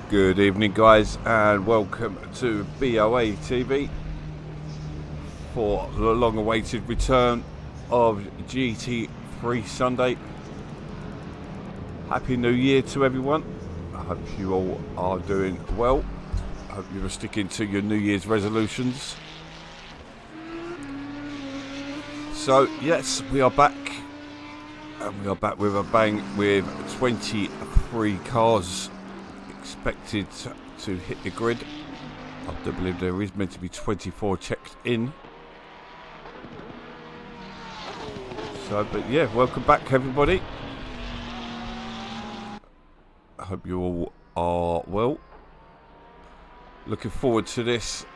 Good evening, guys, and welcome to BoATV for the long-awaited return of GT3 Sunday. Happy New Year to everyone. I hope you all are doing well. I hope you are sticking to your New Year's resolutions. So, yes, we are back. And we are back with a bang with 23 cars expected to hit the grid. I do believe there is meant to be 24 checked in. So, but yeah, welcome back everybody. I hope you all are well. Looking forward to this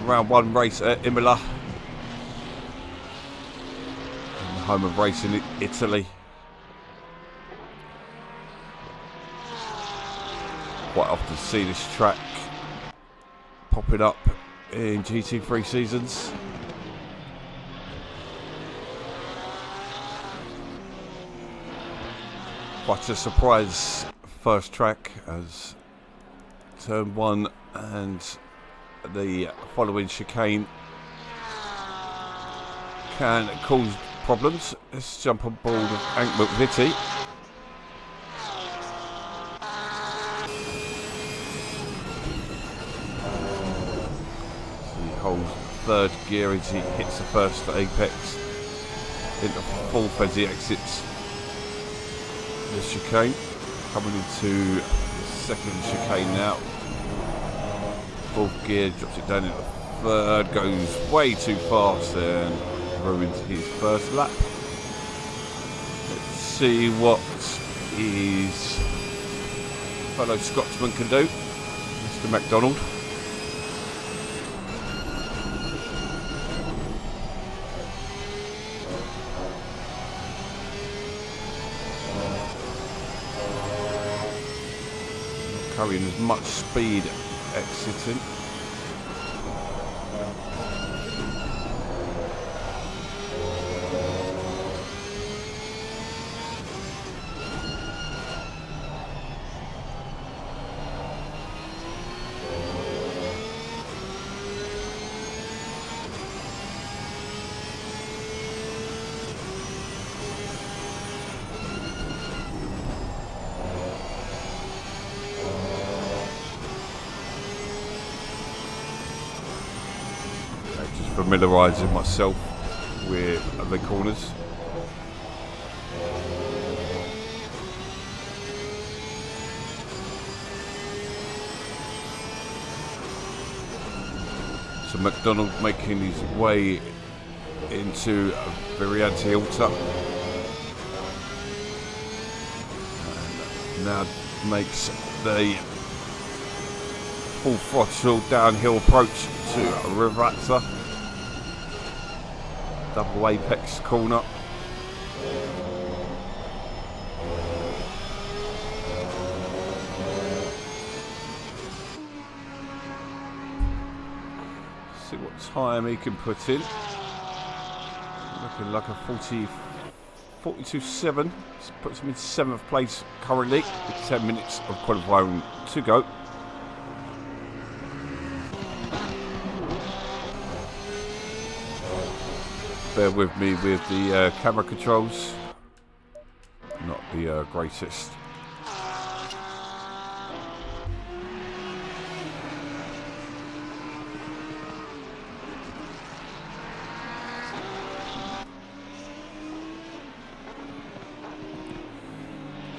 round one race at Imola, the home of racing in Italy. Quite often see this track popping up in GT3 seasons. Quite a surprise first track, as turn one and the following chicane can cause problems. Let's jump on board with McVitie. Holds third gear as he hits the first apex, into fourth as he exits the chicane, coming into the second chicane now. Fourth gear, drops it down into third, goes way too fast and ruins his first lap. Let's see what his fellow Scotsman can do, Mr. MacDonald. Carrying as much speed exiting. Familiarising myself with the corners. So McDonald making his way into Variante Alta. And now makes the full throttle downhill approach to Rivazza. Double apex corner. See what time he can put in. Looking like a 42.7. Puts him in 7th place currently with 10 minutes of qualifying to go. Bear with me with the camera controls, not the greatest.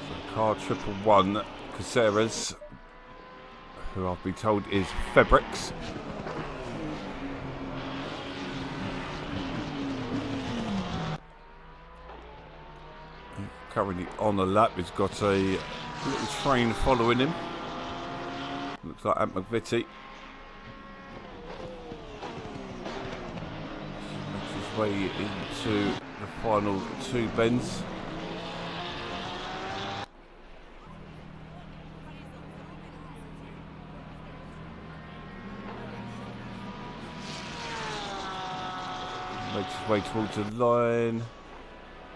So car 111 Caceres, who I've been told is Fabrics. Currently on the lap, he's got a little train following him. Looks like Ant McVitie. Makes his way into the final two bends. Makes his way towards the line.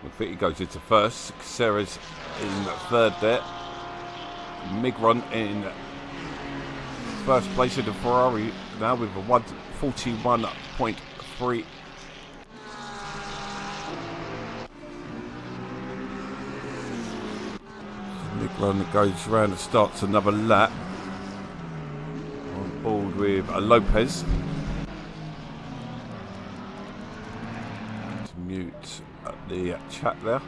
McVitie goes into first. Caceres in third there. Migron in first place in the Ferrari now with a 141.3. Migron goes round and starts another lap. On board with Lopez. To mute the chat there.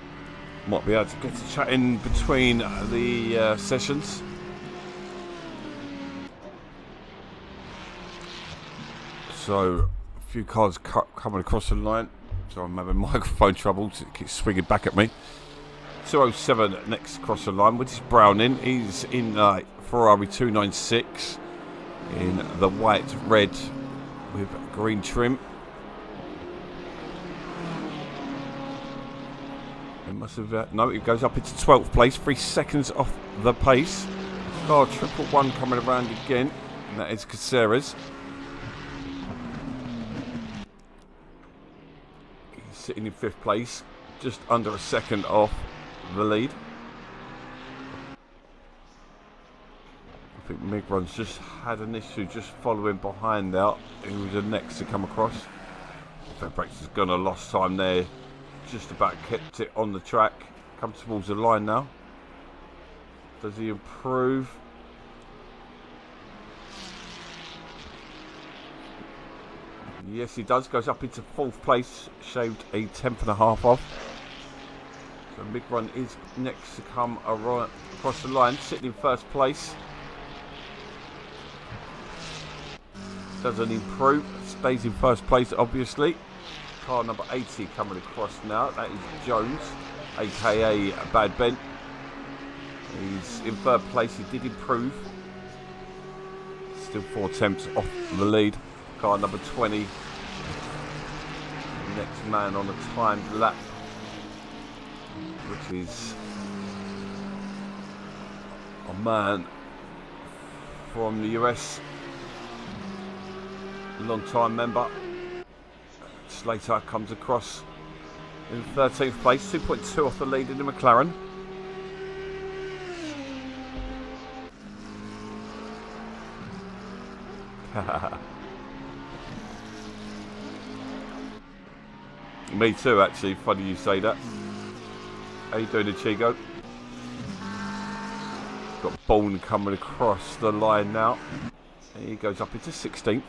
Might be able to get to chat in between the sessions. So, a few cars coming across the line. So I'm having microphone trouble. It keeps swinging back at me. 207 next across the line, which is Browning. He's in Ferrari 296 in the white, red with green trim. It must have no. It goes up into 12th place, 3 seconds off the pace. Car 111 coming around again, and that is Caceres. He's sitting in 5th place, just under a second off the lead. I think Migron's just had an issue just following behind there. He was the next to come across. Fairbrax has gone a lost time there. Just about kept it on the track. Comes towards the line now. Does he improve? Yes, he does. Goes up into 4th place. Shaved a 10.5 off. So Migron is next to come across the line. Sitting in 1st place. Doesn't improve. Stays in 1st place, obviously. Car number 80 coming across now. That is Jones, aka Bad Ben. He's in 3rd place. He did improve. Still 4 attempts off the lead. Car number 20. Next man on a timed lap, which is a man from the US. Long time member. Slater comes across in 13th place, 2.2 off the lead in the McLaren. Me too, actually. Funny you say that. How you doing, Ichigo? Got Bourne coming across the line now. And he goes up into 16th.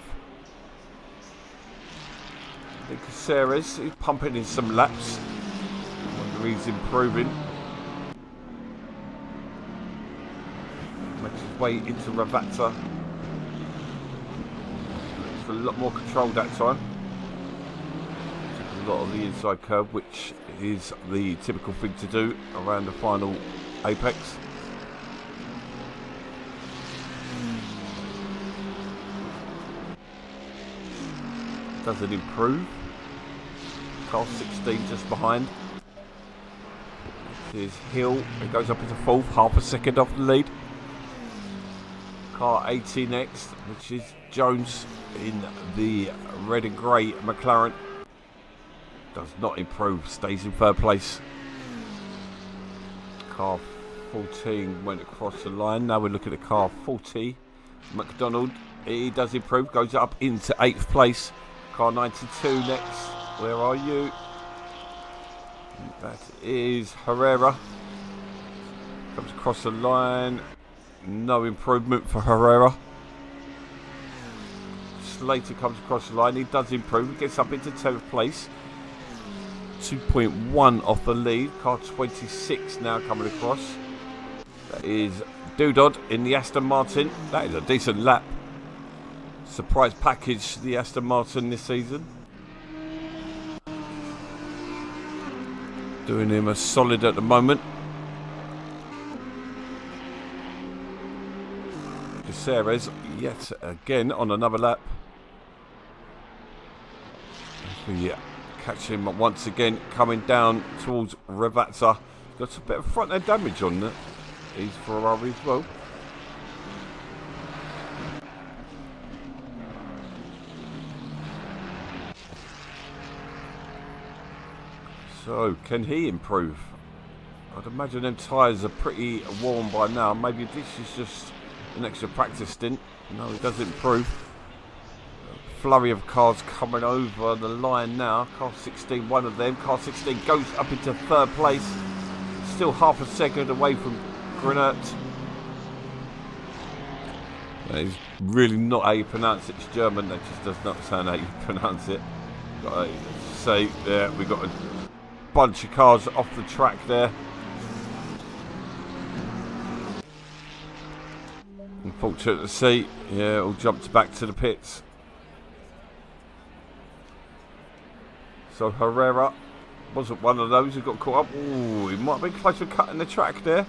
Caceres, he's pumping in some laps. I wonder he's improving. Makes his way into Ravazza. It's a lot more controlled that time. Took a lot of the inside curve, which is the typical thing to do around the final apex. Doesn't improve. Car 16 just behind. This is Hill. It goes up into 4th, half a second off the lead. Car 80 next, which is Jones in the red and grey McLaren. Does not improve, stays in 3rd place. Car 14 went across the line. Now we're looking at car 40. McDonald, he does improve, goes up into 8th place. Car 92 next. Where are you? That is Herrera. Comes across the line. No improvement for Herrera. Slater comes across the line. He does improve. He gets up into 10th place. 2.1 off the lead. Car 26 now coming across. That is Dudod in the Aston Martin. That is a decent lap. Surprise package, the Aston Martin this season. Doing him a solid at the moment. Caceres yet again on another lap. We catch him once again coming down towards Ravazza. Got a bit of front end damage on his Ferrari as well. So, can he improve? I'd imagine them tyres are pretty warm by now. Maybe this is just an extra practice stint. No, it does improve. Flurry of cars coming over the line now. Car 16, one of them. Car 16 goes up into third place. Still half a second away from Grenert. That is really not how you pronounce it. It's German. That just does not sound how you pronounce it. Got to say there, we got a bunch of cars off the track there. Unfortunate to see. Yeah, all jumped back to the pits. So Herrera wasn't one of those who got caught up. Ooh, he might have been close to cutting the track there.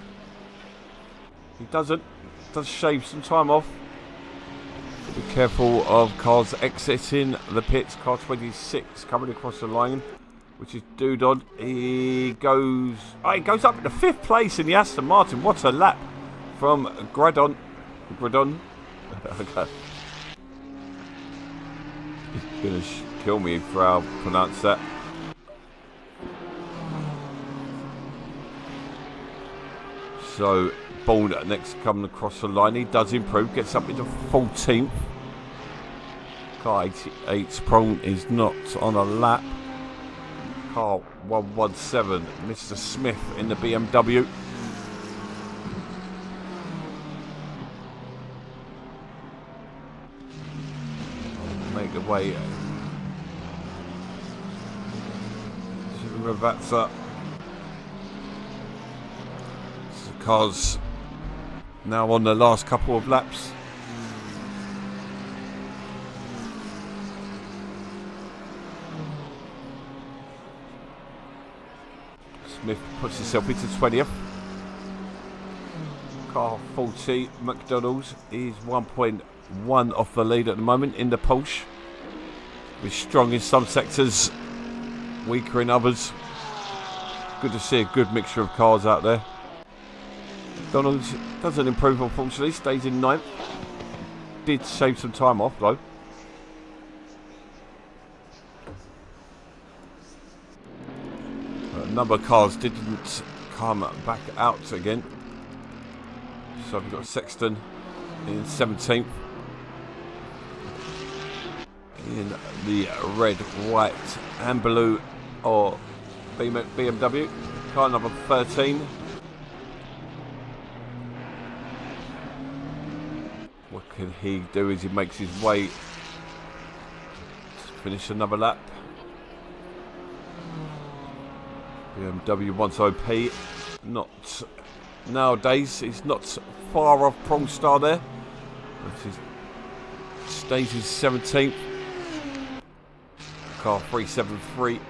He doesn't. Does shave some time off. Be careful of cars exiting the pits. Car 26 coming across the line, which is Dudon. He goes up into 5th place in the Aston Martin. What a lap from Gradon. Okay. He's going to kill me if I pronounce that. So Bourne next coming across the line. He does improve, gets up into 14th. Car 88's Prone is not on a lap. Car 117, Mr. Smith in the BMW. Make the way. Ravazza. The car's now on the last couple of laps. Smith puts himself into 20th. Car 40, McDonald's is 1.1 off the lead at the moment in the Porsche. We're strong in some sectors, weaker in others. Good to see a good mixture of cars out there. McDonald's doesn't improve, unfortunately, stays in 9th. Did save some time off though. A number of cars didn't come back out again. So we've got Sexton in 17th. In the red, white and blue or BMW. Car number 13. What can he do as he makes his way to finish another lap? BMW once OP. Not nowadays. He's not far off Prong Star there. But he stays in 17th. Car 373.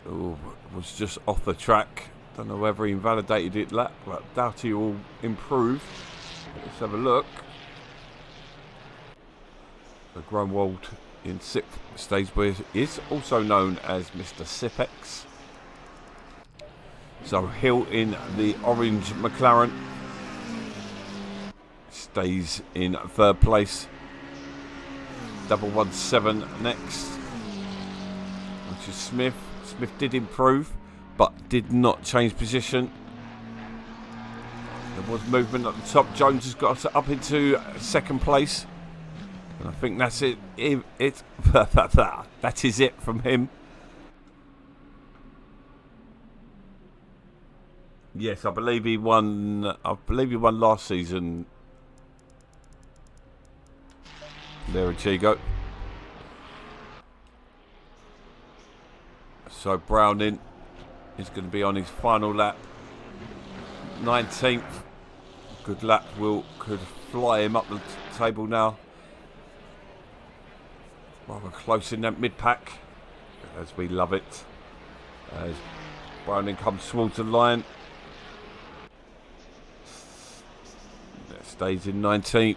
Oh, was just off the track. Don't know whether he invalidated it lap, but doubt he will improve. Let's have a look. The Grunwald in 6th stays where he is, also known as Mr. Sipex. So Hill in the orange McLaren stays in 3rd place. 117 next, which is Smith. Smith did improve, but did not change position. There was movement at the top. Jones has got up into 2nd place. And I think that's it. That is it from him. Yes, I believe he won last season. There, Chigo. So Browning is going to be on his final lap. 19th. Good lap could fly him up the table now. Rather close in that mid-pack, as we love it. As Browning comes towards the line. Stays in 19th.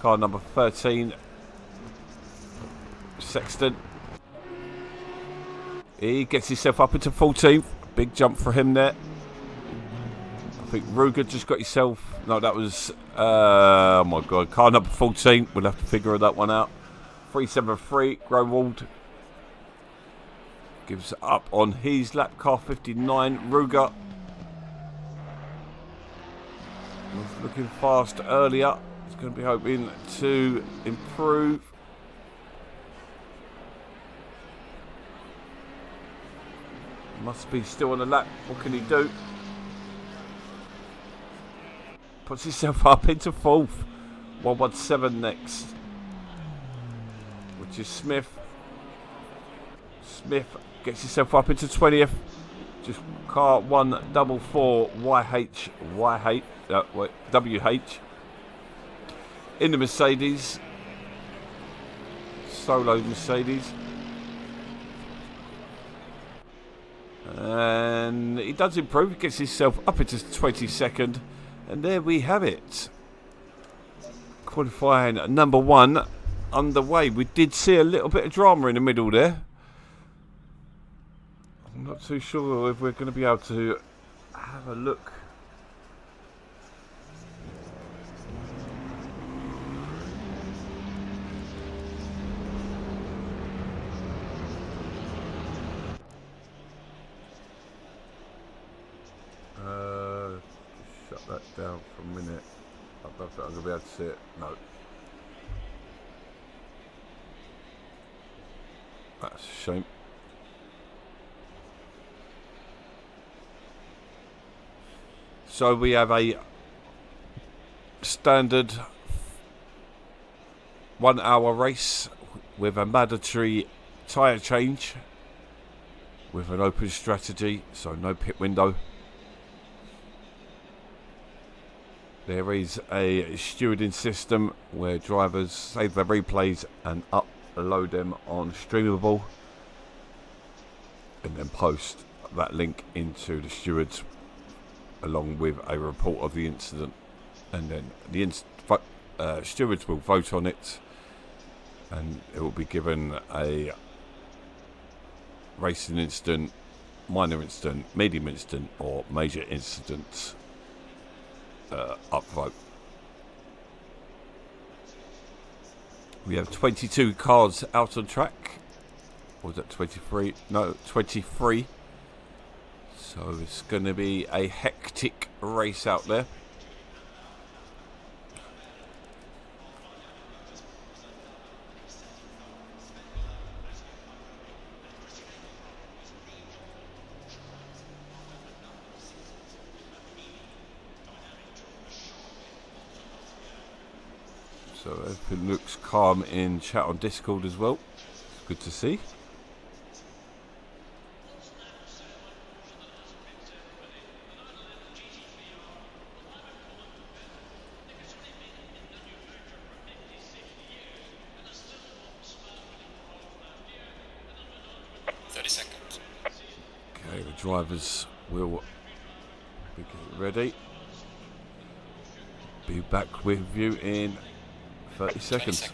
Car number 13. Sexton. He gets himself up into 14th. Big jump for him there. I think Ruger just got himself... No, that was... oh my God. Car number 14. We'll have to figure that one out. 373. Growald gives up on his lap. Car 59, Ruger was looking fast earlier. He's going to be hoping to improve. Must be still on the lap. What can he do? Puts himself up into 4th. 117 next, which is Smith. Smith gets himself up into 20th. Just car 144 WH in the Mercedes. Solo Mercedes. And he does improve. He gets himself up into 22nd. And there we have it. Qualifying number 1 underway. We did see a little bit of drama in the middle there. I'm not too sure if we're going to be able to have a look. Shut that down for a minute. I don't think I'm going to be able to see it. No. That's a shame. So we have a standard 1 hour race with a mandatory tyre change with an open strategy, so no pit window. There is a stewarding system where drivers save their replays and upload them on Streamable and then post that link into the stewards along with a report of the incident, and then the stewards will vote on it and it will be given a racing incident, minor incident, medium incident or major incident upvote. We have 22 cars out on track. Or was that 23? No, 23. So it's going to be a hectic race out there. So everything looks calm in chat on Discord as well. It's good to see. Okay, the drivers will be getting ready. Be back with you in 30 seconds.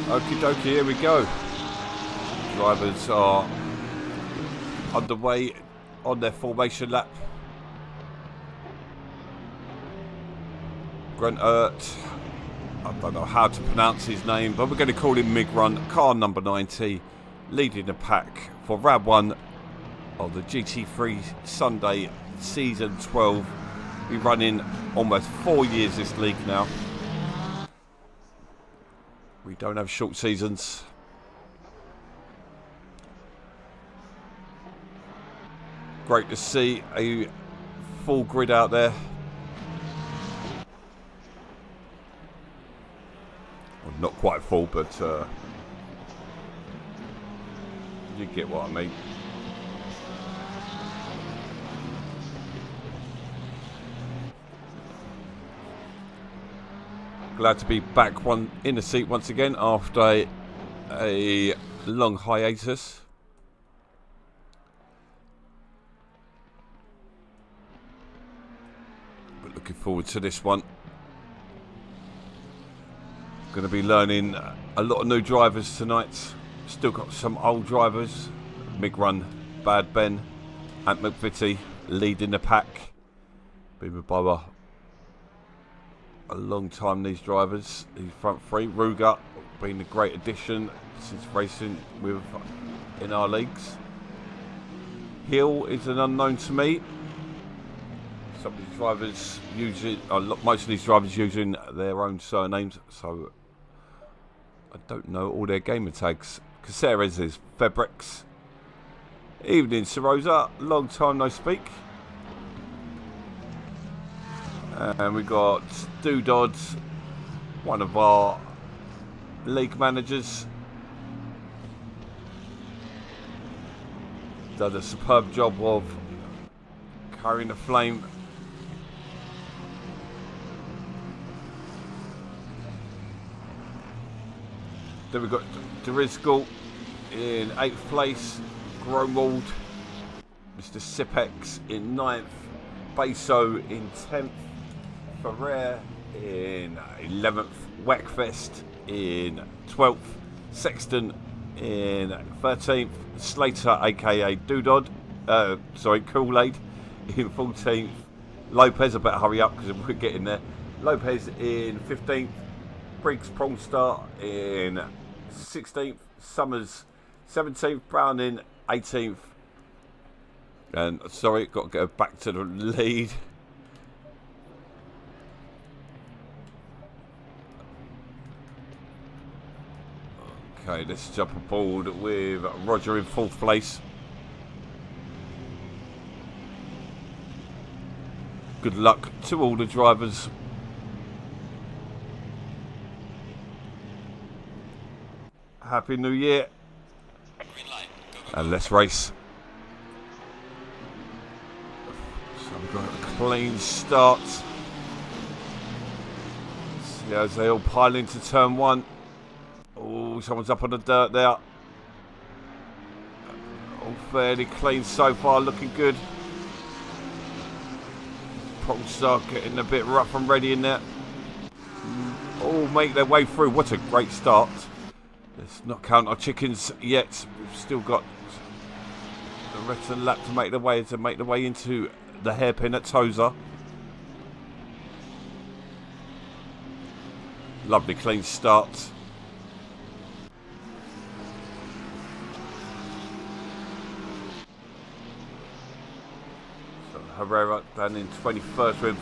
Okie dokie, here we go. Drivers are underway on their formation lap. Grantert, I don't know how to pronounce his name, but we're going to call him Migrun, car number 90, leading the pack for round 1 of the GT3 Sunday season 12. We're running almost 4 years this league now. We don't have short seasons. Great to see a full grid out there. Well, not quite full, but you get what I mean. Glad to be back in the seat once again after a long hiatus. But looking forward to this one. Going to be learning a lot of new drivers tonight. Still got some old drivers. Mig Run, Bad Ben, Ant McVitie leading the pack. Been with BoA a long time, these drivers, these front three. Ruger been a great addition since racing in our leagues. Hill is an unknown to me. Some of these drivers most of these drivers using their own surnames, so I don't know all their gamer tags. Caceres is Febrix. Evening, Sarosa. Long time no speak. And we got Doodod, one of our league managers. Done a superb job of carrying the flame. Then we've got Derizgal in 8th place, Gromwald, Mr. Sipex in 9th, Beso in 10th, Ferrer in 11th, Weckfest in 12th, Sexton in 13th, Slater aka Doodod, Kool-Aid in 14th, Lopez, I better hurry up because we're getting there, Lopez in 15th, Briggs Prawnstar in 16th, Summers 17th, Brown in 18th, and sorry, got to go back to the lead. Okay, let's jump aboard with Roger in 4th place. Good luck to all the drivers. Happy New Year. And let's race. So we've got a clean start. See as they all pile into turn 1. Oh, someone's up on the dirt there. All fairly clean so far, looking good. Prawnstar getting a bit rough and ready in there. All make their way through. What a great start. Let's not count our chickens yet. We've still got the rest of the lap to make the way into the hairpin at Tozer. Lovely clean start. So Herrera down in 21st with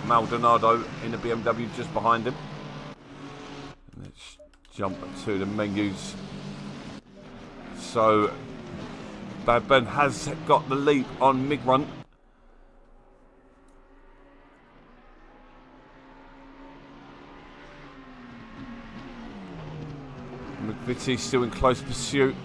Maldonado in the BMW just behind him. Let's jump to the menus. So Bad Ben has got the leap on Mig Run. McVitie still in close pursuit.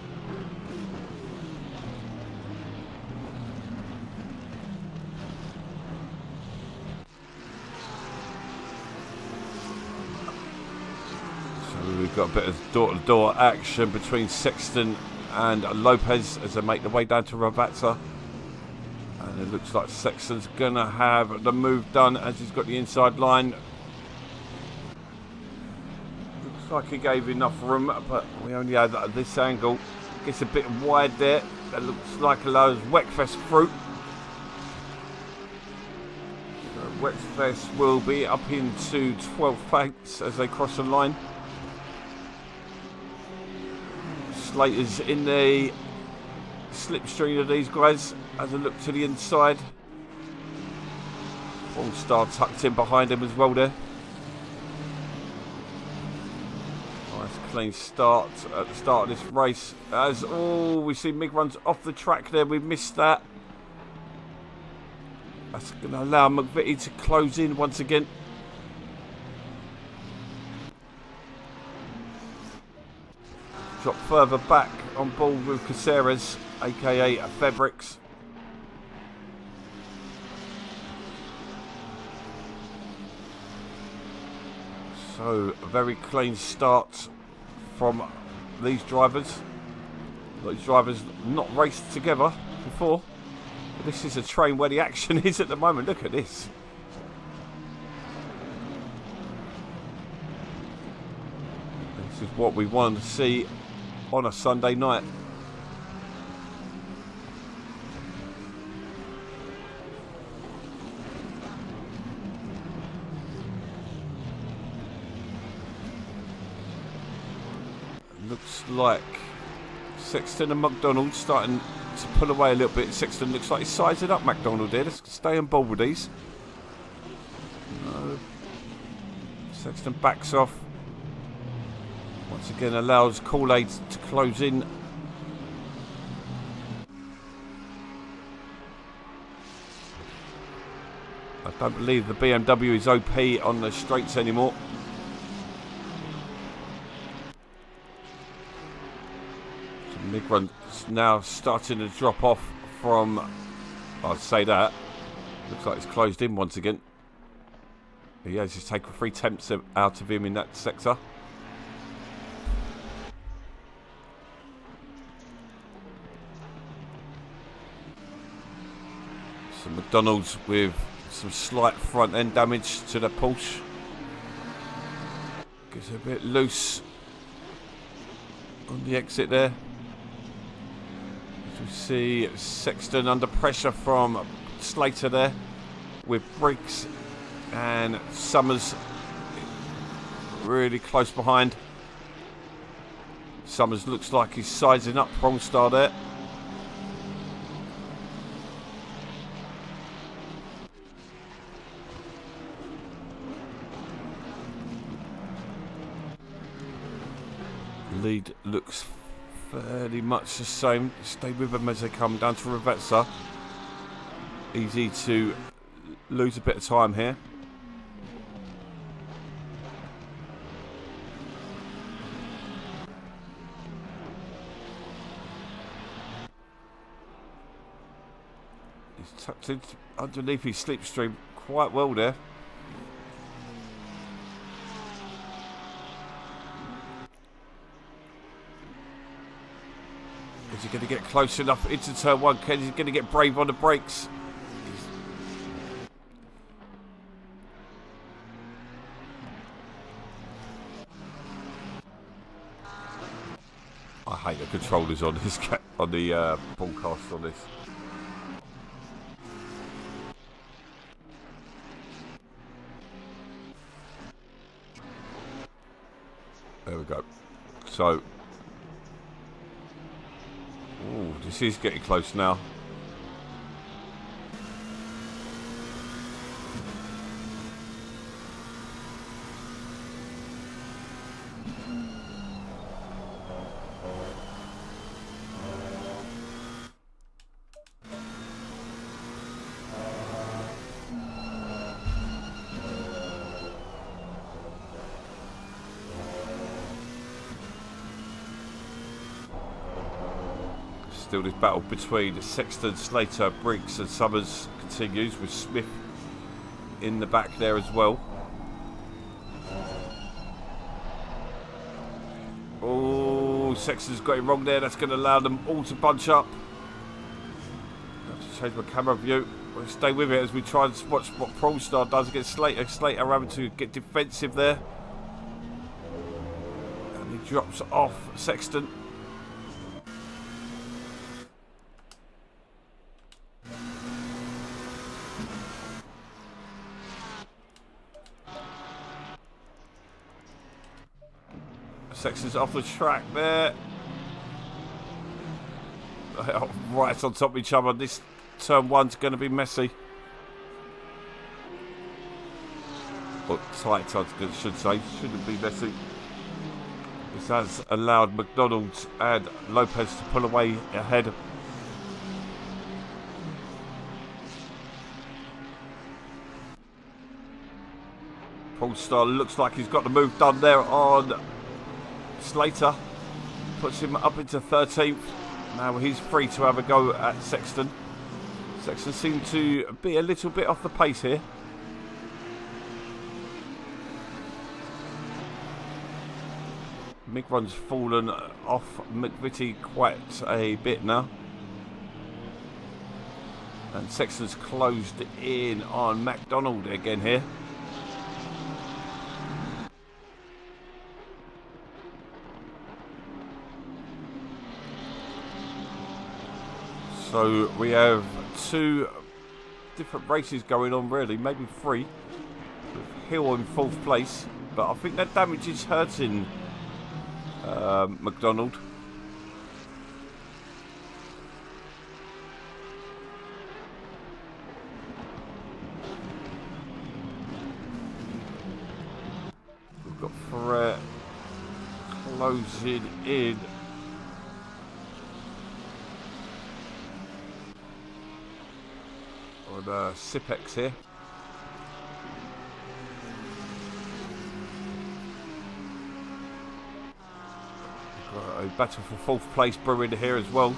We've got a bit of door-to-door action between Sexton and Lopez as they make their way down to Ravazza. And it looks like Sexton's going to have the move done as he's got the inside line. Looks like he gave enough room, but we only had this angle. Gets a bit wide there. That looks like a load of Weckfest fruit. Weckfest will be up into 12 place as they cross the line. Slater's in the slipstream of these guys as I look to the inside. All-Star tucked in behind him as well there. Nice clean start at the start of this race. As we see Mig Run's off the track there. We missed that. That's going to allow McVitie to close in once again. Drop further back on board with Caceres, aka Febrix. So a very clean start from these drivers. These drivers not raced together before. But this is a train where the action is at the moment. Look at this. This is what we want to see on a Sunday night. Looks like Sexton and McDonald starting to pull away a little bit. Sexton looks like he's sizing up McDonald there. Let's stay on board with these. No. Sexton backs off. Once again allows Kool-Aid to close in. I don't believe the BMW is OP on the straights anymore. Migran's now starting to drop off from, I'd say that. Looks like it's closed in once again. He has just taken 3 tenths out of him in that sector. Some McDonald's with some slight front end damage to the Porsche. Gets a bit loose on the exit there. We see Sexton under pressure from Slater there with Briggs and Summers really close behind. Summers looks like he's sizing up Prongstar there. Lead looks fairly much the same. Stay with them as they come down to Ravetsa. Easy to lose a bit of time here. He's tucked in underneath his slipstream quite well there. Is he going to get close enough into turn 1? Is he going to get brave on the brakes? I hate the controllers on this on the broadcast on this. There we go. So. Ooh, this is getting close now. Still this battle between Sexton, Slater, Briggs and Summers continues with Smith in the back there as well. Oh, Sexton's got it wrong there. That's going to allow them all to bunch up. I have to change my camera view. We'll stay with it as we try and watch what Prongstar does against Slater. Slater having to get defensive there. And he drops off Sexton. Sexton's off the track there. Right on top of each other. This turn 1's going to be messy. Or tight, I should say. Shouldn't be messy. This has allowed McDonald and Lopez to pull away ahead. Polestar looks like he's got the move done there on Slater. Puts him up into 13th. Now he's free to have a go at Sexton. Sexton seemed to be a little bit off the pace here. Migrun's fallen off McVitie quite a bit now. And Sexton's closed in on McDonald again here. So we have two different races going on, really, maybe three, with Hill in 4th place, but I think that damage is hurting McDonald. We've got Ferret closing in. On Sipex here. Got a battle for 4th place brewing here as well.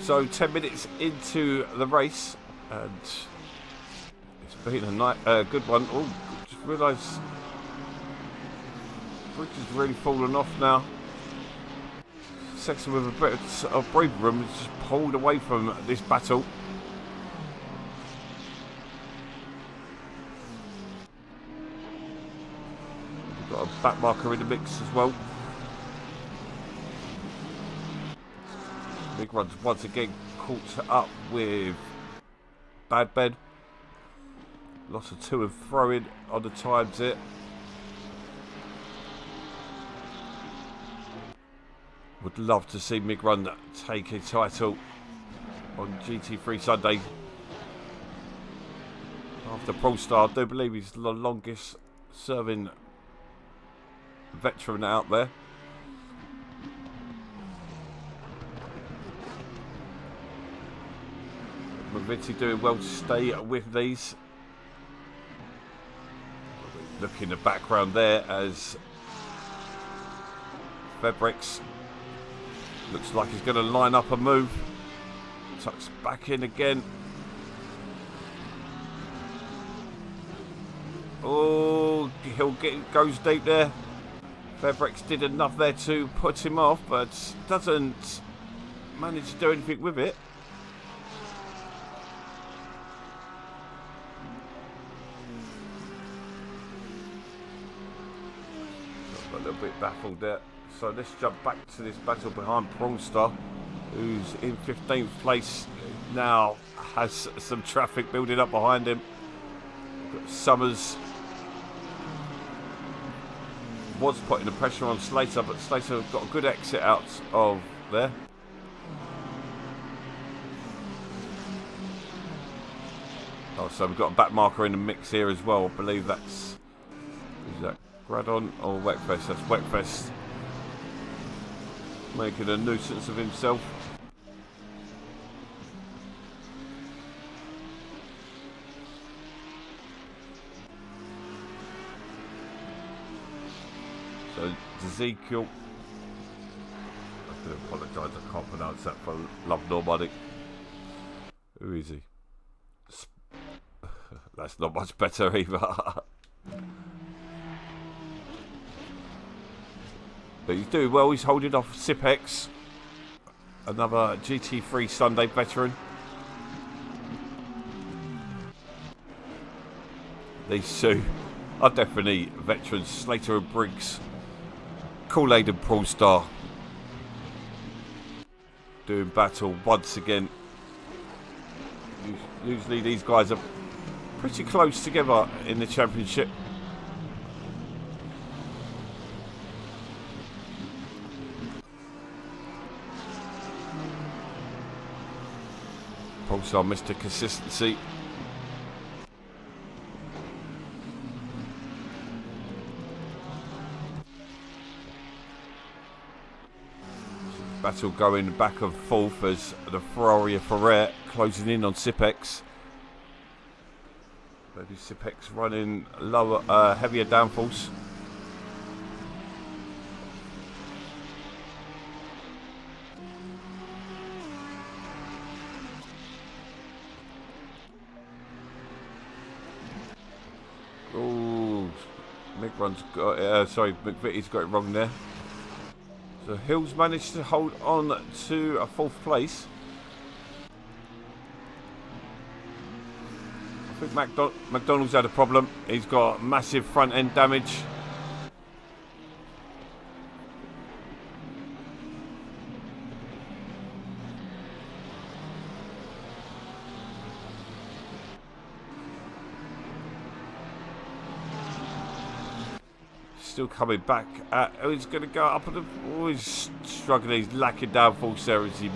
So 10 minutes into the race, and it's been a good one. Oh, just realised bridge has really fallen off now. Sexton with a bit of breathing room has just pulled away from this battle. Got a back marker in the mix as well. Big Run's once again caught up with Bad Ben. Lots of to and throwing on the times here. Would love to see Migrun take a title on GT3 Sunday. After Polestar, I do believe he's the longest serving veteran out there. McVitie doing well to stay with these. Look in the background there as Fabrics looks like he's going to line up a move. Tucks back in again. Oh, goes deep there. Fabrics did enough there to put him off, but doesn't manage to do anything with it. A little bit baffled there. So let's jump back to this battle behind Polestar, who's in 15th place now, has some traffic building up behind him. Got Summers was putting the pressure on Slater, but Slater got a good exit out of there. Oh, so we've got a back marker in the mix here as well. I believe that's, is that Gradon or Wetfest? That's Wetfest making a nuisance of himself. So Ezekiel, I do apologise, I can't pronounce that for love nor money. Who is he? That's not much better either. But he's doing well, he's holding off Sipex, another GT3 Sunday veteran. These two are definitely veterans, Slater and Briggs. Kool-Aid and Polestar doing battle once again. Usually these guys are pretty close together in the championship. Polestar missed the consistency. Battle going back and forth as the Ferrari of Ferret closing in on Sipex. Maybe Sipex running lower, heavier downforce. Oh, McVitie's got it wrong there. So Hill's managed to hold on to a 4th place. I think McDonald's had a problem. He's got massive front end damage. Still coming back. He's going to go up at the. Oh, he's struggling. He's lacking downforce there as he.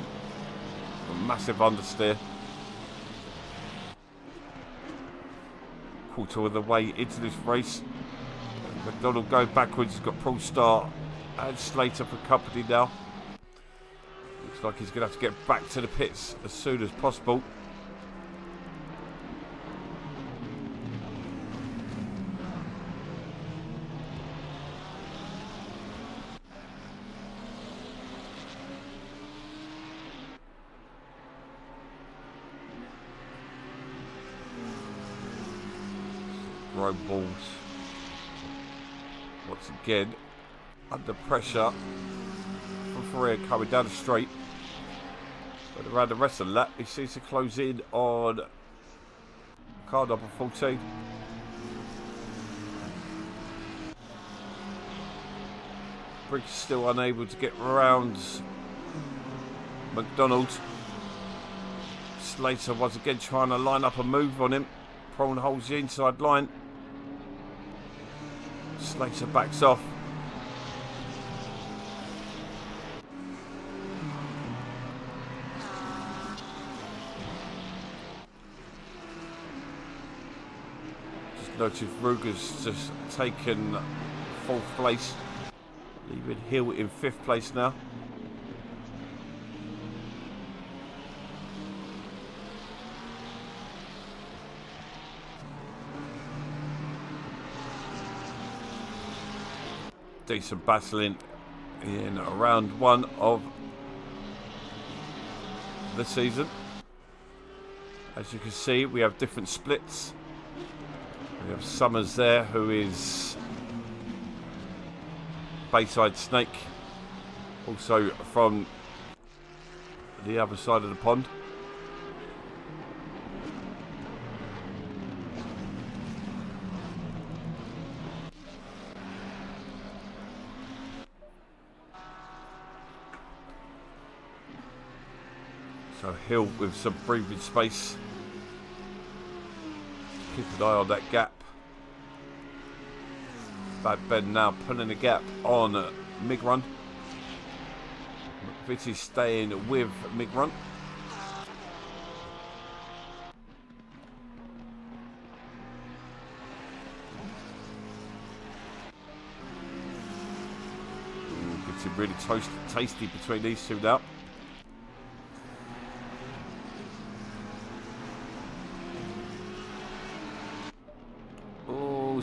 A massive understeer. Quarter of the way into this race. McDonald going backwards. He's got Polestar and Slater for company now. Looks like he's going to have to get back to the pits as soon as possible. Road balls once again under pressure from Ferrer coming down the straight, but around the rest of the lap he seems to close in on car number 14. Briggs still unable to get around McDonald. Slater once again trying to line up a move on him. Prawn holds the inside line. Slater backs off. Just noticed Ruger's just taken 4th place, leaving Hill in 5th place now. Decent battling in round 1 of the season. As you can see, we have different splits. We have Summers there, who is Bayside Snake, also from the other side of the pond. So Hill with some breathing space. Keep an eye on that gap. Bad Ben now pulling the gap on Migrun. McVitie's staying with Migrun. Gets it really tasty between these two now.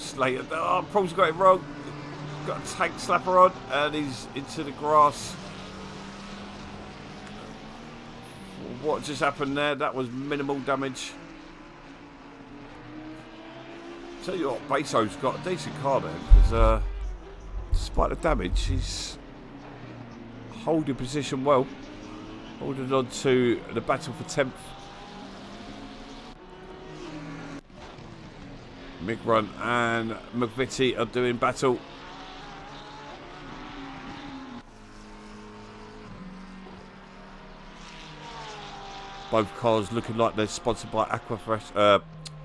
Slater. Oh, Paul's got it wrong. Got a tank slapper on and he's into the grass. What just happened there? That was minimal damage. Tell you what, Beso's got a decent car there because despite the damage, he's holding position well. Holding on to the battle for 10th. Migrun and McVitie are doing battle. Both cars looking like they're sponsored by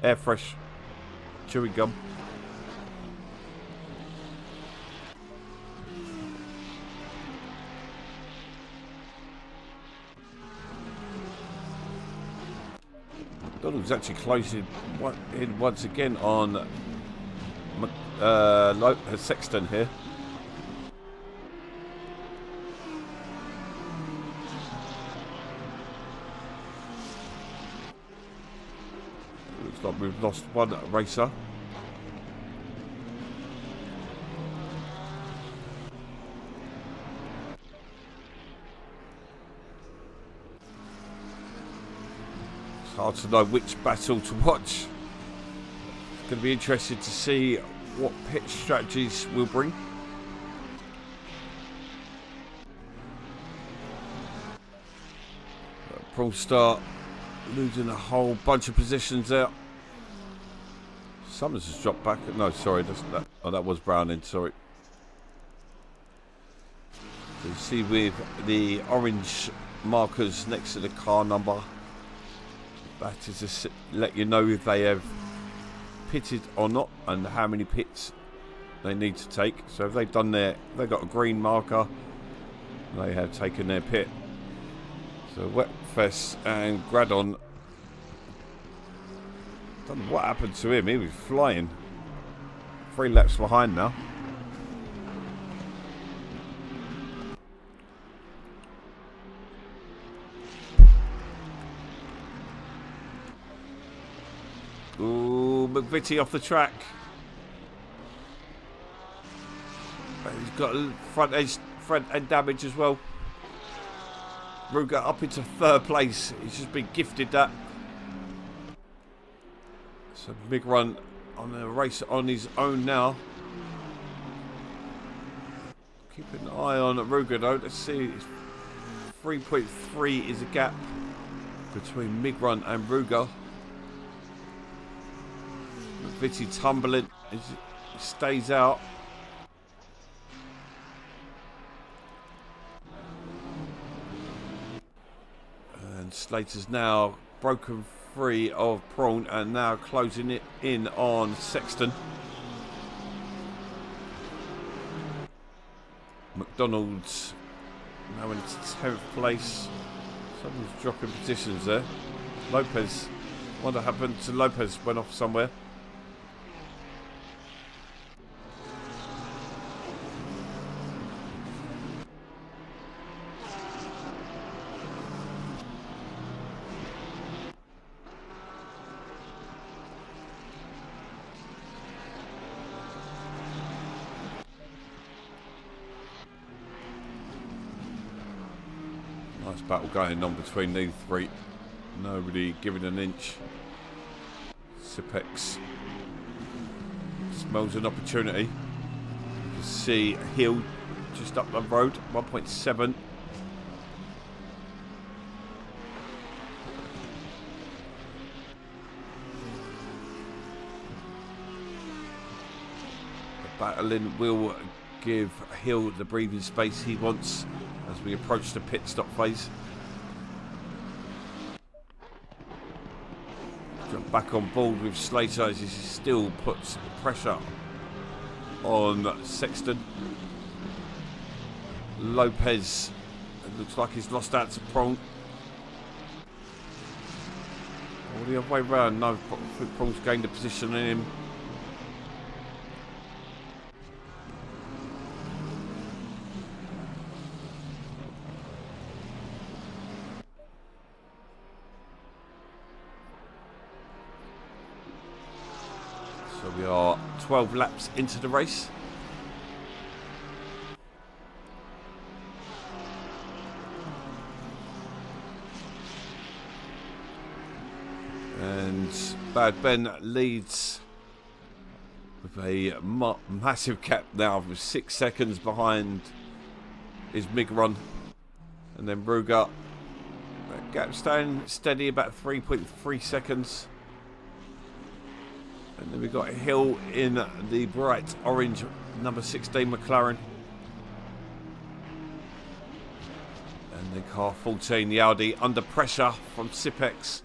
Airfresh chewing gum. Donald's actually closing in once again on Sexton here. Looks like we've lost one racer. Hard to know which battle to watch. It's going to be interesting to see what pit strategies will bring. Pro Star losing a whole bunch of positions there. Summers has dropped back. No, sorry, that was Browning. Sorry. So you see with the orange markers next to the car number, that is to let you know if they have pitted or not and how many pits they need to take. So if they've done they've got a green marker, they have taken their pit. So Wetfest and Gradon, don't know what happened to him. He was flying. 3 laps behind now. Ooh, McVitie off the track. He's got front end damage as well. Ruger up into 3rd place. He's just been gifted that. So big run on the race on his own now. Keep an eye on Ruger though. Let's see. 3.3 is a gap between Migron and Ruger. McVitie tumbling. He stays out. And Slater's now broken free of Prawn and now closing it in on Sexton. McDonald's now in 10th place. Someone's dropping positions there. Lopez. What happened to Lopez? Went off somewhere. Nice battle going on between these 3. Nobody giving an inch. Sipex smells an opportunity. You can see Hill just up the road, 1.7. The battling will give Hill the breathing space he wants as we approach the pit stop phase. Jump back on board with Slater as he still puts pressure on Sexton. Lopez, it looks like he's lost out to Prawn. All the other way round. No, Prawn's gained a position in him. So we are 12 laps into the race. And Bad Ben leads with a massive gap now, with 6 seconds behind his Migron. And then Ruger. That gap staying steady, about 3.3 seconds. And then we've got Hill in the bright orange number 16 McLaren. And then car 14, the Audi, under pressure from Sipex.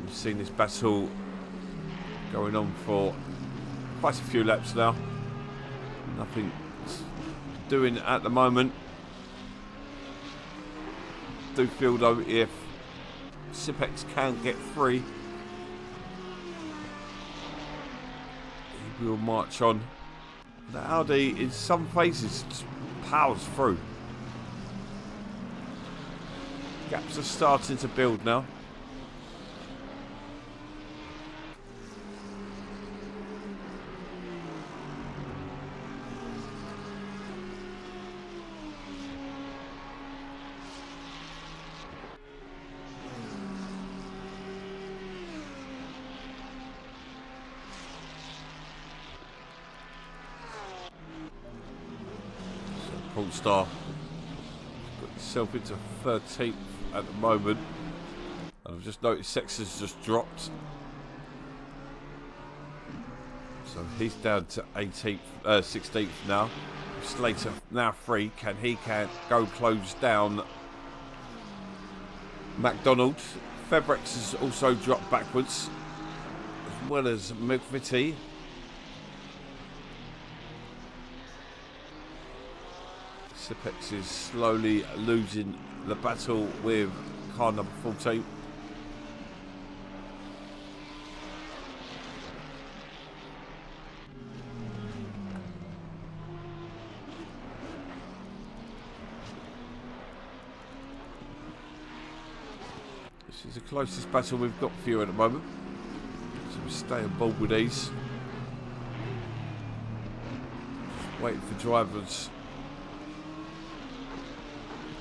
We've seen this battle going on for quite a few laps now. Nothing doing at the moment. Do feel though if Sipex can get free, he will march on. The Audi in some phases just powers through. Gaps are starting to build now. Star got himself into 13th at the moment. I've just noticed Sexton's just dropped. So he's down to 18th, 16th now. Slater now free. He can go close down McDonald. Febrex has also dropped backwards, as well as McVitie. Sipex is slowly losing the battle with car number 14. This is the closest battle we've got for you at the moment. So we stay on board with these. Just waiting for drivers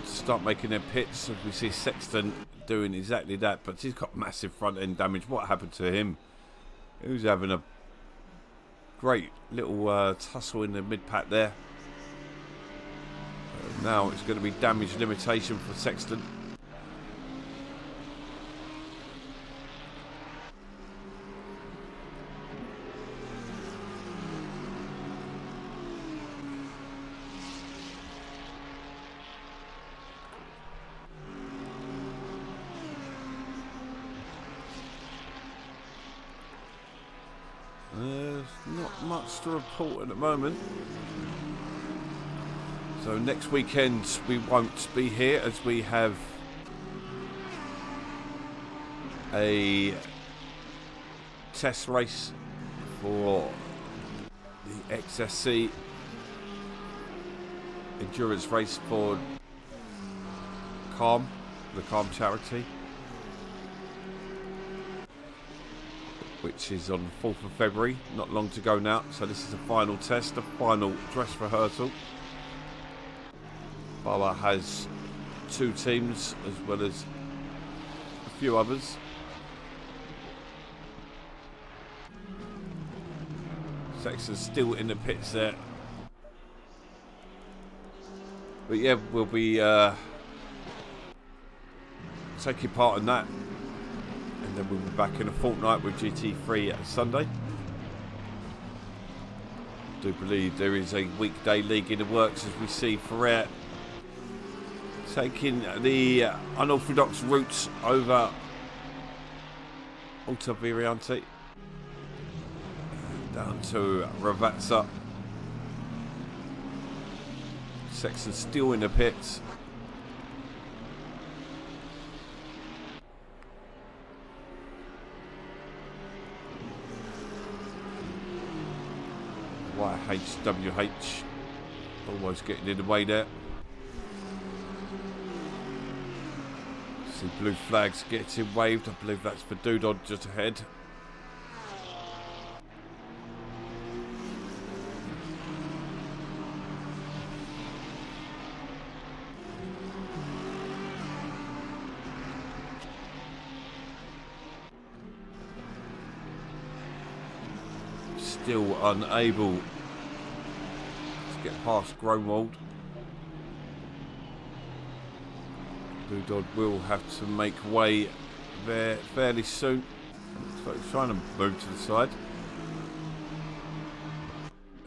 to start making their pits. As we see Sexton doing exactly that, but he's got massive front end damage. What happened to him? He was having a great little tussle in the mid pack there. Now it's going to be damage limitation for Sexton. There's not much to report at the moment. So next weekend we won't be here, as we have a test race for the XSC endurance race for Calm, the Calm charity, which is on the 4th of February, not long to go now. So this is the final test, the final dress rehearsal. BoA has 2 teams as well as a few others. Sexton's still in the pits there. But yeah, we'll be taking part in that. And then we'll be back in a fortnight with GT3 at Sunday. I do believe there is a weekday league in the works, as we see Ferrer taking the unorthodox routes over Alta Viriante down to Ravazza. Sexton still in the pits. YHWH almost getting in the way there. See blue flags getting waved. I believe that's for Dudon just ahead. Still unable to get past Gromwald. Dudon will have to make way there fairly soon. Looks like he's trying to move to the side.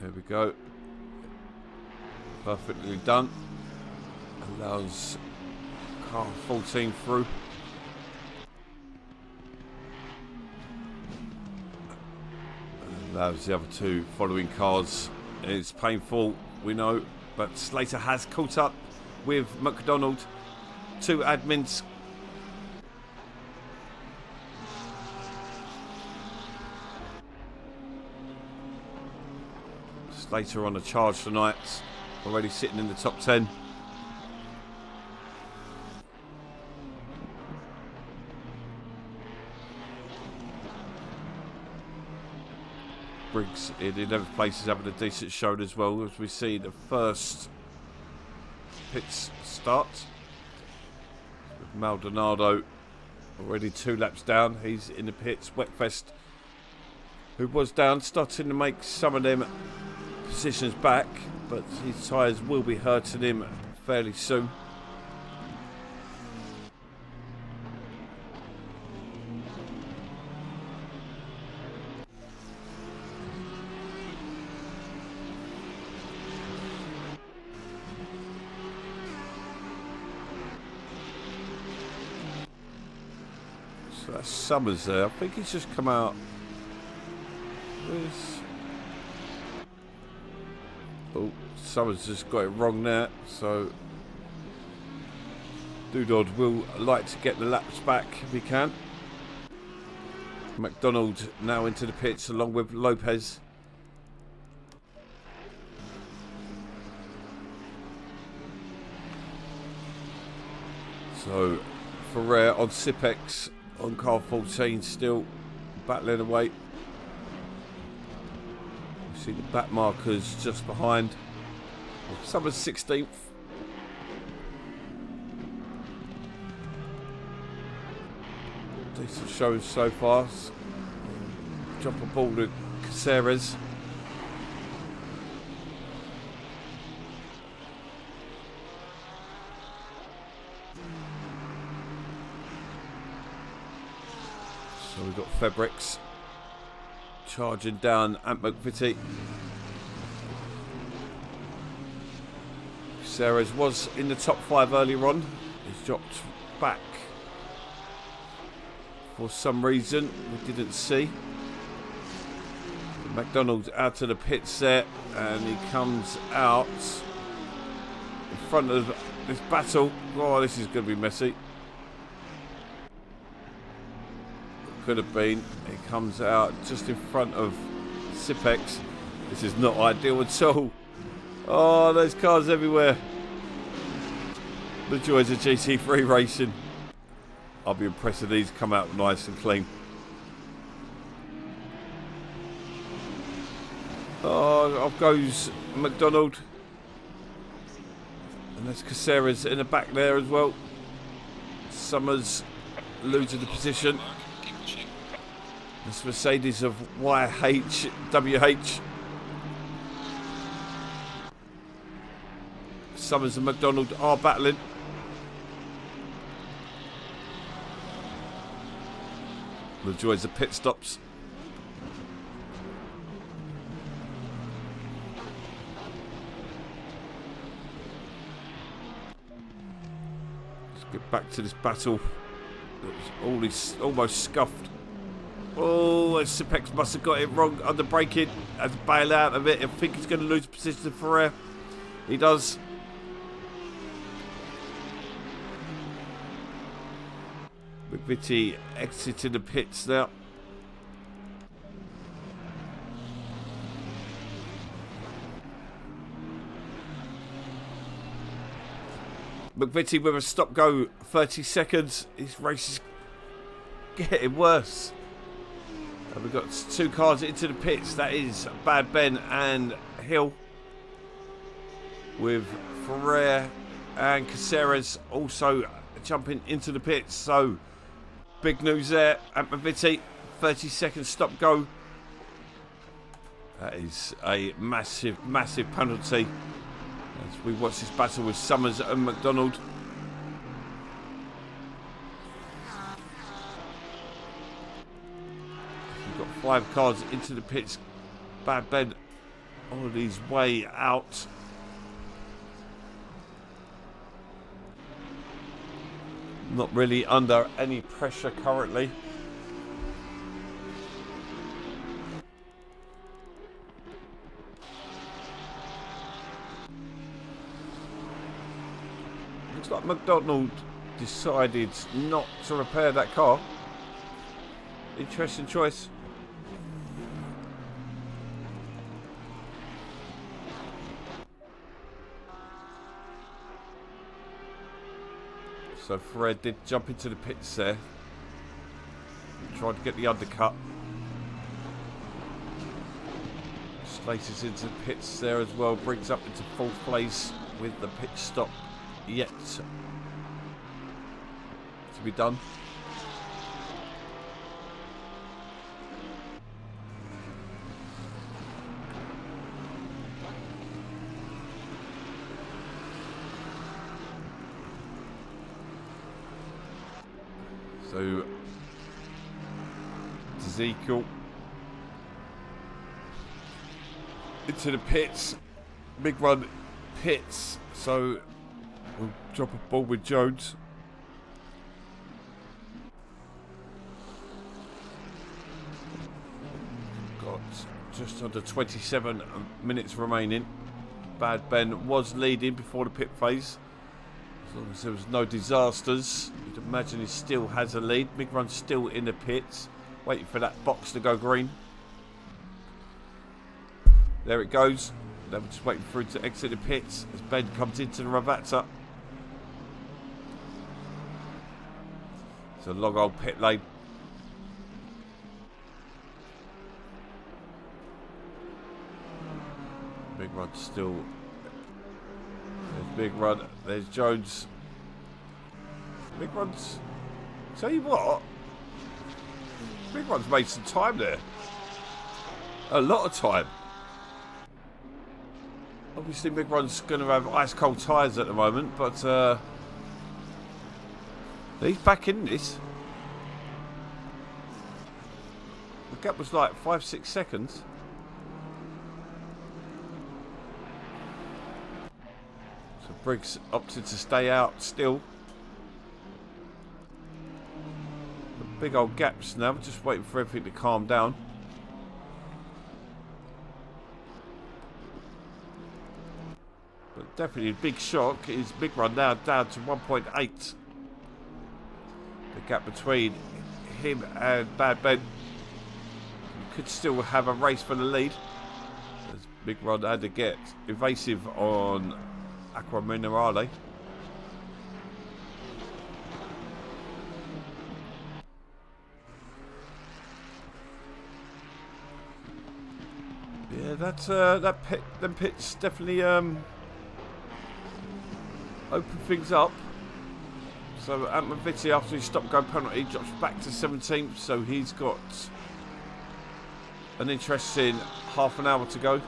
There we go. Perfectly done. Allows car 14 through. Allows the other 2 following cars. It's painful, we know, but Slater has caught up with McDonald. 2 admins. Slater on a charge tonight, already sitting in the top 10. Briggs in 11th place is having a decent show as well, as we see the first pits start. With Maldonado already 2 laps down. He's in the pits. Wetfest, who was down, starting to make some of them positions back, but his tyres will be hurting him fairly soon. So that's Summers there. I think he's just come out. Oh, Summers just got it wrong there. So Doodod will like to get the laps back if he can. McDonald now into the pits along with Lopez. So Ferrer on Sipex on car 14 still battling away. You see the back markers just behind. Summers 16th. Decent shows so far. Jump aboard with Caceres. So we've got Fabrics charging down Ant McVitie. Caceres was in the top 5 earlier on. He's dropped back for some reason we didn't see. McDonald out of the pits there, and he comes out in front of this battle. Oh, this is going to be messy. Could have been. He comes out just in front of Sipex. This is not ideal at all. Oh, there's cars everywhere. The joys of GT3 racing. I'll be impressed if these come out nice and clean. Oh, off goes McDonald. And there's Caceres in the back there as well. Summers losing the position. This Mercedes of YHWH. Summers and McDonald are battling. The joys of pit stops. Let's get back to this battle. It's almost scuffed. Oh, Sipex must have got it wrong under braking. Has to bail out of it. I think he's going to lose position to Ferrer. He does. McVitie exiting the pits now. McVitie with a stop go 30 seconds. His race is getting worse. And we've got 2 cars into the pits. That is Bad Ben and Hill. With Ferrer and Caceres also jumping into the pits. So big news there at McVitie. 30-second stop go. That is a massive, massive penalty. As we watch this battle with Summers and McDonald. We've got 5 cars into the pits. Bad Ben on his way out. Not really under any pressure currently. Looks like McDonald decided not to repair that car. Interesting choice. So Fred did jump into the pits there. Tried to get the undercut. Slater's into the pits there as well. Brings up into 4th place with the pit stop yet to be done. So Ezekiel into the pits, big run pits. So we'll drop a ball with Jones. Just under 27 minutes remaining. Bad Ben was leading before the pit phase. As long as there was no disasters, you'd imagine he still has a lead. Big Run's still in the pits, waiting for that box to go green. There it goes. They were just waiting for it to exit the pits as Ben comes into the Ravazza. It's a long old pit lane. Big Run still. There's Big Run. There's Jones. Big Run's. Tell you what. Big Run's made some time there. A lot of time. Obviously, Big Run's going to have ice cold tyres at the moment, but he's back in this. The gap was like 5-6 seconds. So Briggs opted to stay out still. The big old gaps now. We're just waiting for everything to calm down. But definitely a big shock is Big Run now down to 1.8. The gap between him and Bad Ben. You could still have a race for the lead. As Big Run had to get evasive on Aqua Minerale. Yeah, them pits definitely open things up. So Atmavitti, after his stop-go penalty, drops back to 17th, so he's got an interesting half an hour to go.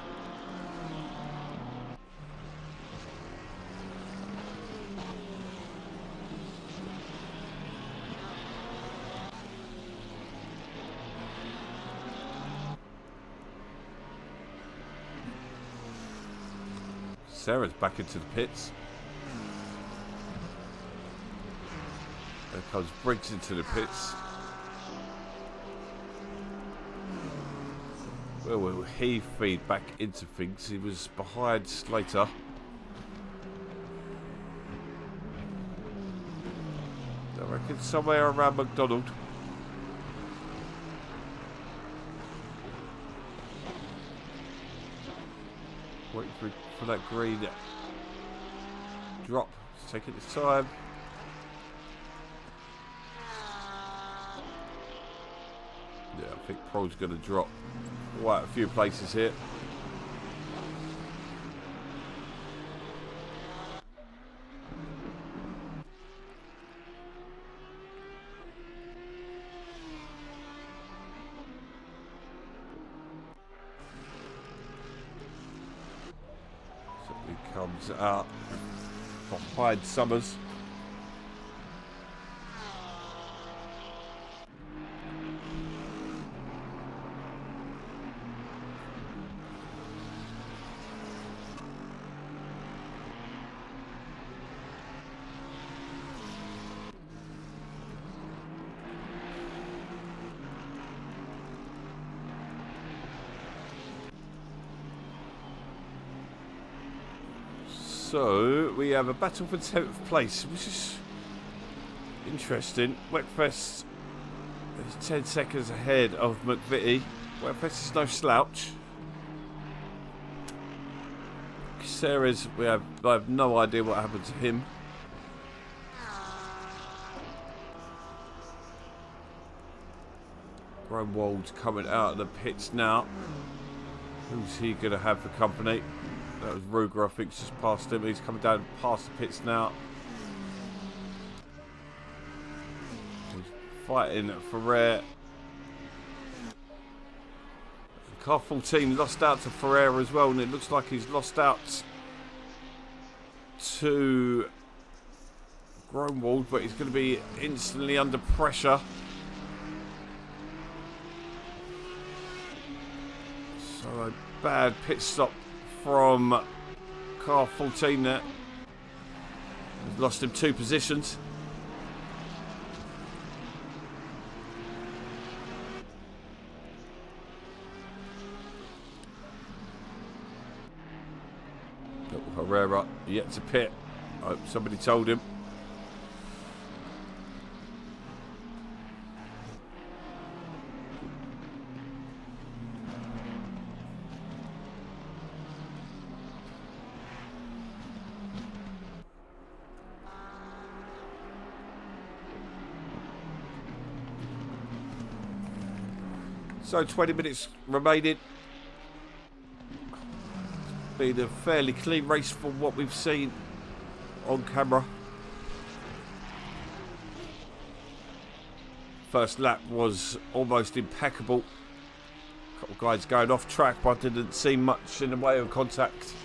Sarah's back into the pits. There comes Briggs into the pits. Where will he feed back into things? He was behind Slater. I reckon somewhere around McDonald. Waiting for that green drop. It's taking its time. Yeah, I think Pro's going to drop quite a few places here. So he comes out behind Summers. So we have a battle for 10th place, which is interesting. Wreckfest is 10 seconds ahead of McVitie. Wreckfest is no slouch. Sarah's, I have no idea what happened to him. Gromwald's coming out of the pits now. Who's he going to have for company? That was Ruger, I think, just past him. He's coming down past the pits now. He's fighting for rare. Car 14 lost out to Ferreira as well, and it looks like he's lost out to Gromwald, but he's going to be instantly under pressure. So a bad pit stop from car 14 there. He's lost him 2 positions. Herrera yet to pit. I hope somebody told him. So 20 minutes remaining. It's been a fairly clean race from what we've seen on camera. First lap was almost impeccable. A couple of guys going off track, but I didn't see much in the way of contact.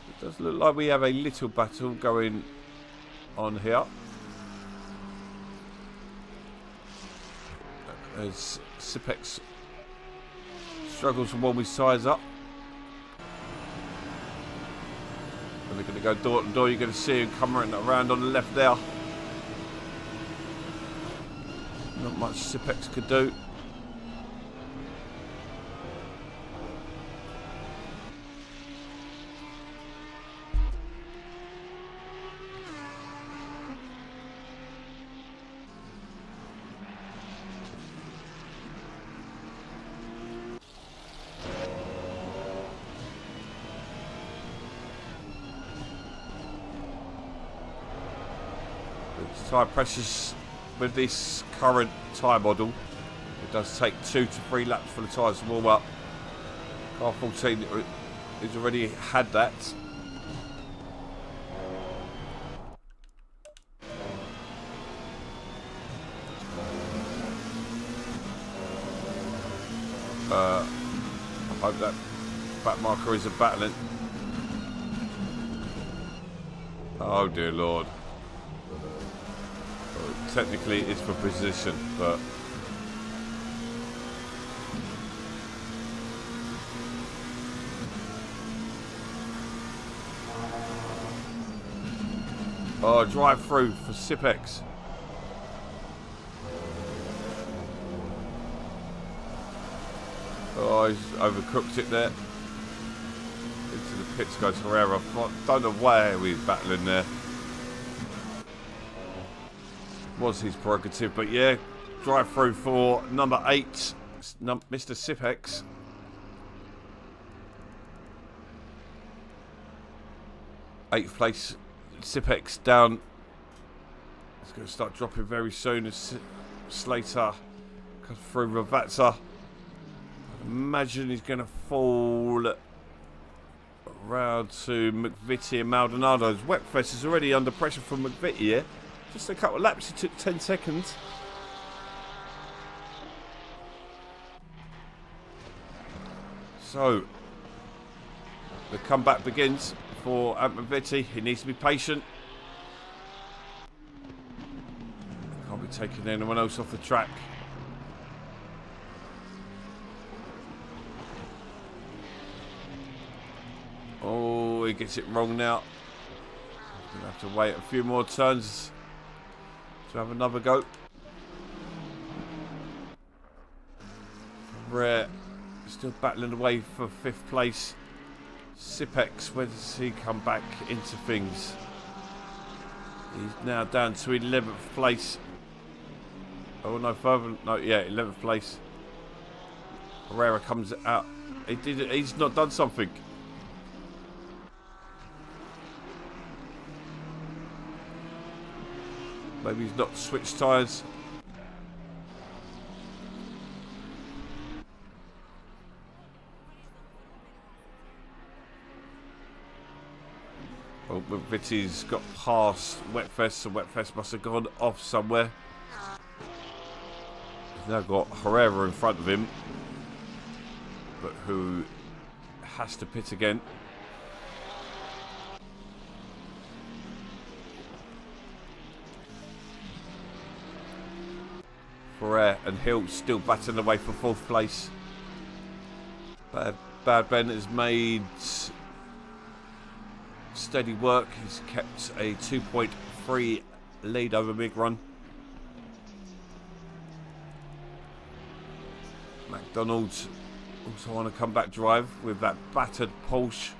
It does look like we have a little battle going on here. As Sipex struggles to warm his tyres up. And they're going to go door to door. You're going to see him come around on the left there. Not much Sipex could do. Tyre pressures with this current tyre model, it does take 2 to 3 laps for the tyres to warm up. Car 14 has already had that. I hope that back marker is a battling. Oh dear Lord. Technically it's for position, but oh, drive through for Sipex. Oh, he's overcooked it there. Into the pits goes Herrera. I don't know why we're battling there. Was his prerogative, but yeah, drive through for number 8, Mr. Sipex. Eighth place, Sipex down. It's going to start dropping very soon as Slater comes through Ravazza. I imagine he's going to fall around to McVitie and Maldonado's. Wetfest is already under pressure from McVitie here. Just a couple of laps, it took 10 seconds. So, the comeback begins for McVitie. He needs to be patient. Can't be taking anyone else off the track. Oh, he gets it wrong now. He's going to have to wait a few more turns to have another go. Rare still battling away for 5th place. Sipex, where does he come back into things? He's now down to 11th place. Oh no, further, no, yeah, 11th place. Herrera comes out. He's not done something. Maybe he's not switched tyres. Well, McVitie's got past Wetfest, so Wetfest must have gone off somewhere. He's now got Herrera in front of him, but who has to pit again. Ferrer and Hill still battling away for 4th place. Bad Ben has made steady work. He's kept a 2.3 lead over Big Run. McDonald's also on a comeback drive with that battered Porsche.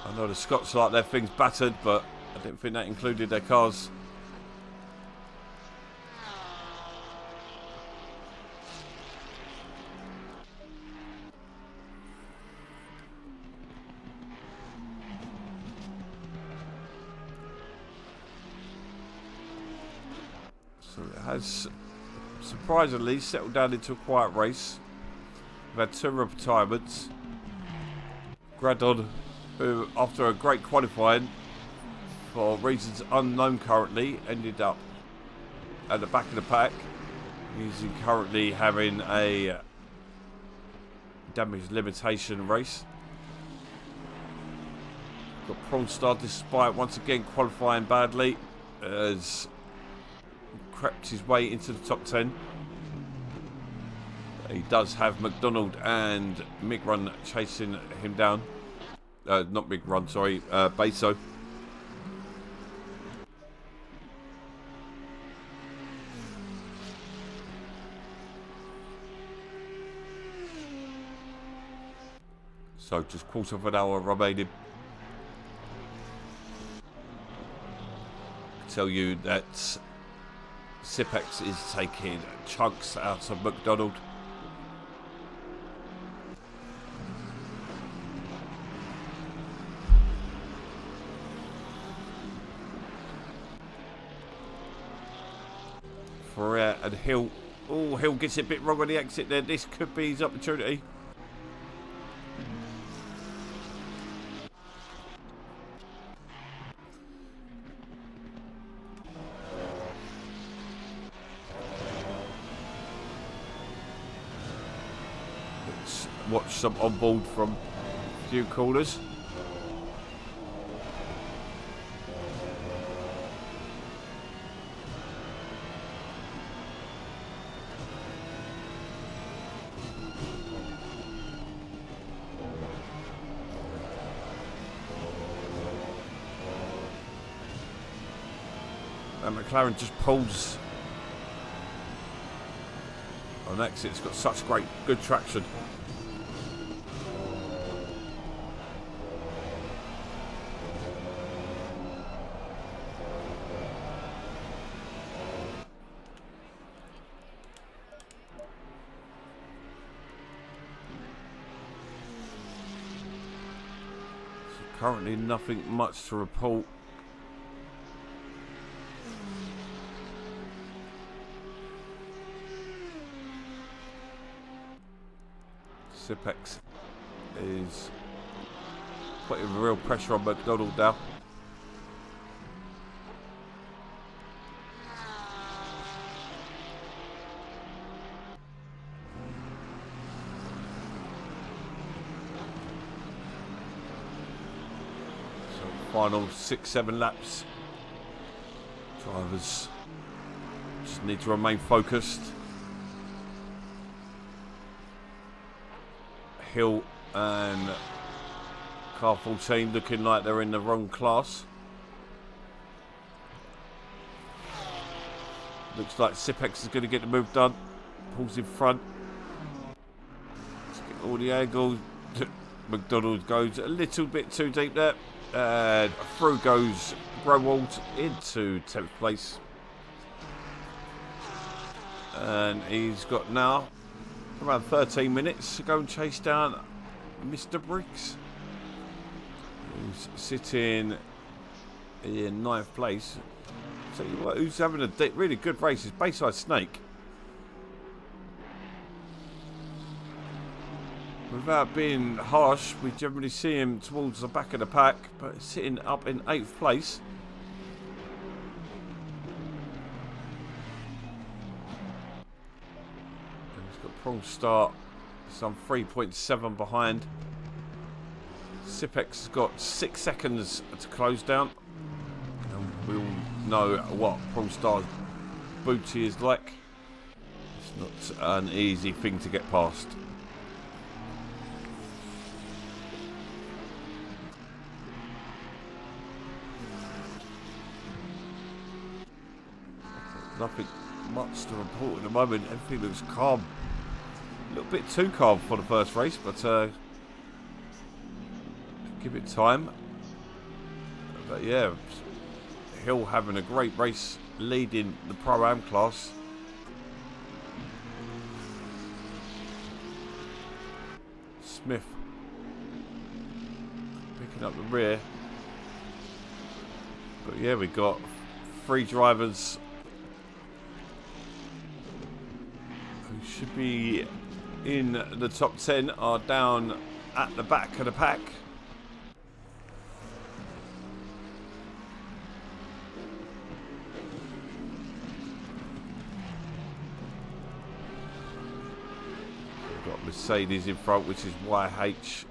I know the Scots like their things battered, but I didn't think that included their cars. So it has surprisingly settled down into a quiet race. We've had 2 retirements. Gradon, who after a great qualifying for reasons unknown currently, ended up at the back of the pack. He's currently having a damage limitation race. Got Prawn Star, despite once again qualifying badly, has crept his way into the top 10. He does have McDonald and Mig Run chasing him down. Not Mig Run, sorry, Beso. So just quarter of an hour remaining. Tell you that Sipex is taking chunks out of McDonald. Ferrer and Hill. Oh, Hill gets it a bit wrong on the exit there. This could be his opportunity. Let's watch some on board from a few corners. And McLaren just pulls on exit. It's got such good traction. So currently nothing much to report. Sipex is putting real pressure on McDonald now. So final 6-7 laps. Drivers just need to remain focused. Hill and car 14 looking like they're in the wrong class. Looks like Sipex is going to get the move done. Pulls in front. Let's get all the angles. McDonald goes a little bit too deep there. And through goes Growald into 10th place. And he's got now around 13 minutes to go and chase down Mr. Briggs, who's sitting in 9th place. Tell you what, who's having a really good race is Bayside Snake. Without being harsh, we generally see him towards the back of the pack, but sitting up in 8th place. Prawn Star, some 3.7 behind. Sipex has got 6 seconds to close down. And we all know what Prawn Star's booty is like. It's not an easy thing to get past. Nothing much to report at the moment. Everything looks calm. A little bit too calm for the first race, but give it time. But yeah, Hill having a great race, leading the Pro-Am class. Smith picking up the rear. But yeah, we got 3 drivers who should be in the top 10 are down at the back of the pack. We've got Mercedes in front, which is YH.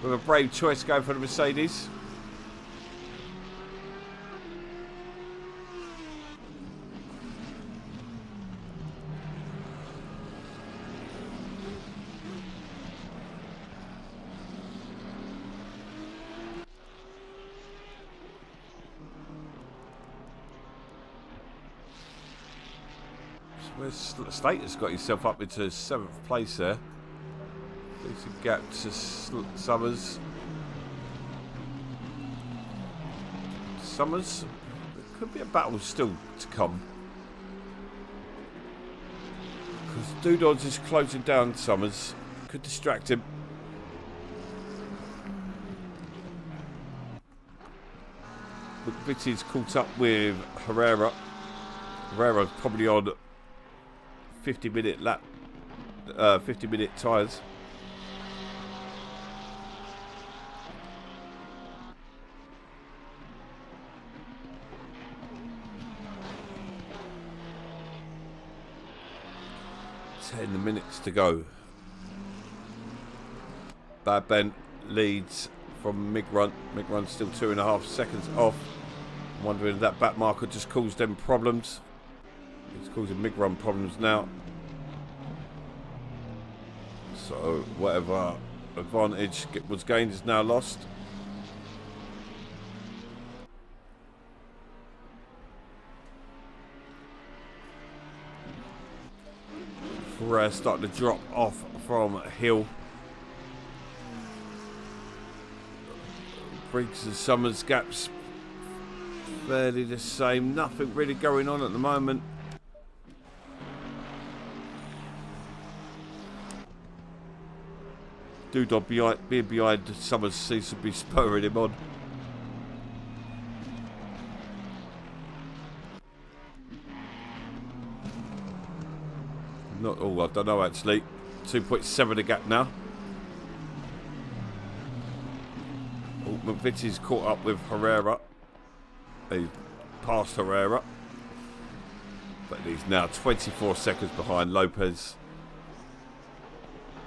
With a brave choice going for the Mercedes. Slater's got himself up into 7th place there. Decent gap to Summers. Summers, there could be a battle still to come. Because Doodons is closing down Summers. Could distract him. McVitie's caught up with Herrera. Herrera's probably on 50-minute lap, 50-minute tyres. Minutes to go. Bad Ben leads from Migrun. Migrun's still 2.5 seconds off. I'm wondering if that back marker just caused them problems. It's causing Migrun problems now. So whatever advantage was gained is now lost. Starting to drop off from Hill. Briggs and Summers gaps fairly the same. Nothing really going on at the moment. Doodod being behind Summers seems to be spurring him on. Not all, I don't know actually. 2.7 the gap now. Oh, McVitie's caught up with Herrera. He passed Herrera. But he's now 24 seconds behind Lopez.